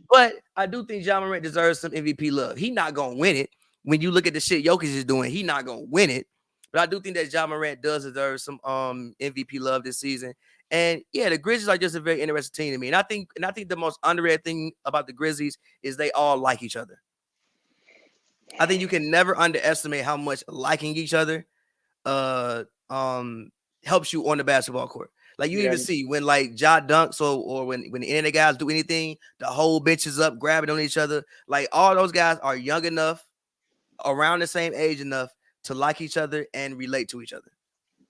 but I do think Ja Morant deserves some MVP love. He's not gonna win it. When you look at the shit Jokic is doing, he's not gonna win it. But I do think that Ja Morant does deserve some MVP love this season. And yeah, the Grizzlies are just a very interesting team to me. And I think the most underrated thing about the Grizzlies is they all like each other. I think you can never underestimate how much liking each other helps you on the basketball court. Like you even see when like Ja dunks or when the internet guys do anything, the whole bench is up grabbing on each other. Like all those guys are young enough, around the same age enough to like each other and relate to each other.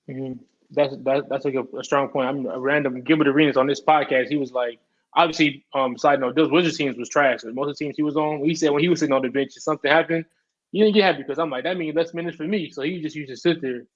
Mm-hmm. That's like a strong point. I'm a random Gilbert Arenas on this podcast. He was like, obviously, side note, those Wizards teams was trash. Like most of the teams he was on, he said when he was sitting on the bench, if something happened, he didn't get happy because I'm like, that means less minutes for me. So he just used to sit there.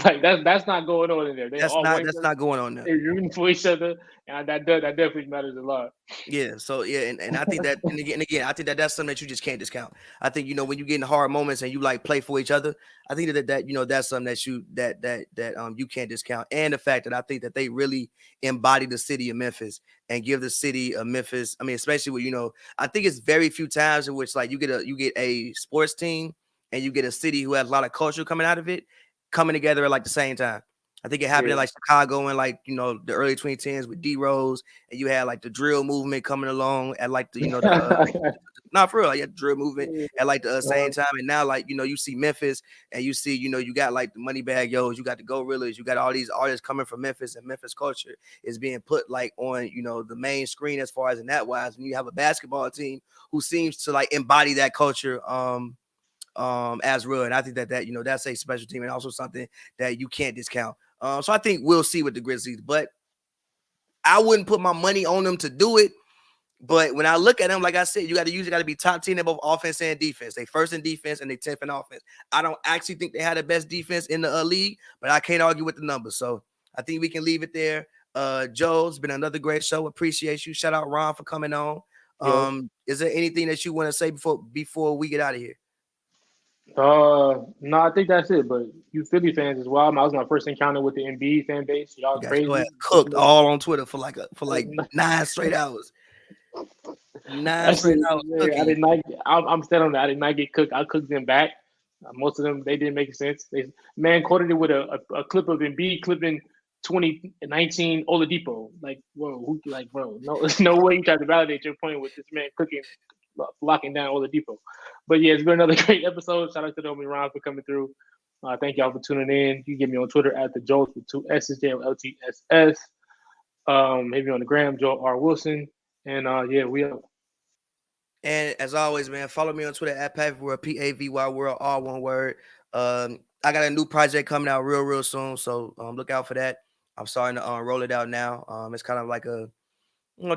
like that's not going on in there. They all That's not going on there. They're rooting for each other, and that definitely matters a lot. Yeah, so yeah, and I think that and again, I think that's something that you just can't discount. I think when you get in hard moments and you like play for each other, I think that that's something that you can't discount. And the fact that I think that they really embody the city of Memphis and give the city of Memphis. I mean, especially with I think it's very few times in which like you get a sports team and you get a city who has a lot of culture coming out of it, coming together at like the same time. I think it happened in like Chicago in like the early 2010s with D Rose, and you had like the drill movement coming along at like the not for real, like drill movement at like the same time. And now like you see Memphis, and you see you got like the Moneybag Yo's, you got the Gorillas, you got all these artists coming from Memphis, and Memphis culture is being put like on the main screen as far as in that wise. And you have a basketball team who seems to like embody that culture as real. And I think that that's a special team and also something that you can't discount. So I think we'll see with the Grizzlies, but I wouldn't put my money on them to do it. But when I look at them, like I said, you got to be top 10 in both offense and defense. They first in defense and they 10th in offense. I don't actually think they had the best defense in the league, but I can't argue with the numbers. So I think we can leave it there. Joe, it's been another great show. Appreciate you. Shout out Ron for coming on. Is there anything that you want to say before we get out of here? No, I think that's it. But you Philly fans as well. That was my first encounter with the NBA fan base. Y'all crazy. Cooked all on Twitter for like 9 straight hours. 9 straight hours. I did not. I'm still on that. I did not get cooked. I cooked them back. Most of them they didn't make sense. Man quoted it with a clip of Embiid clipping 2019 Oladipo. Like, whoa, bro, no, there's no way you tried to validate your point with this man locking down Oladipo. But yeah, it's been another great episode. Shout out to the homie Ron for coming through. Thank y'all for tuning in. You can get me on Twitter at the Joels with 2 S's, JOLTSS. Hit me on the gram, Joel R. Wilson. And we up. And as always, man, follow me on Twitter at Pavyworld, PAVY World, all one word. I got a new project coming out real soon, so look out for that. I'm starting to roll it out now. It's kind of like a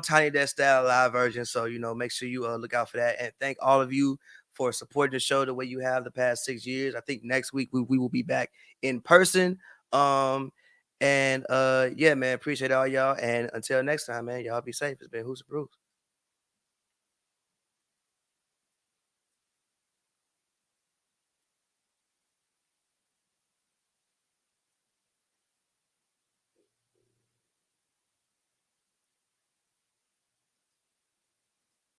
Tiny Desk style live version, so make sure you look out for that. And thank all of you for supporting the show the way you have the past 6 years. I think next week we will be back in person. Yeah, man, appreciate all y'all. And until next time, man, y'all be safe. It's been Who's the Brews.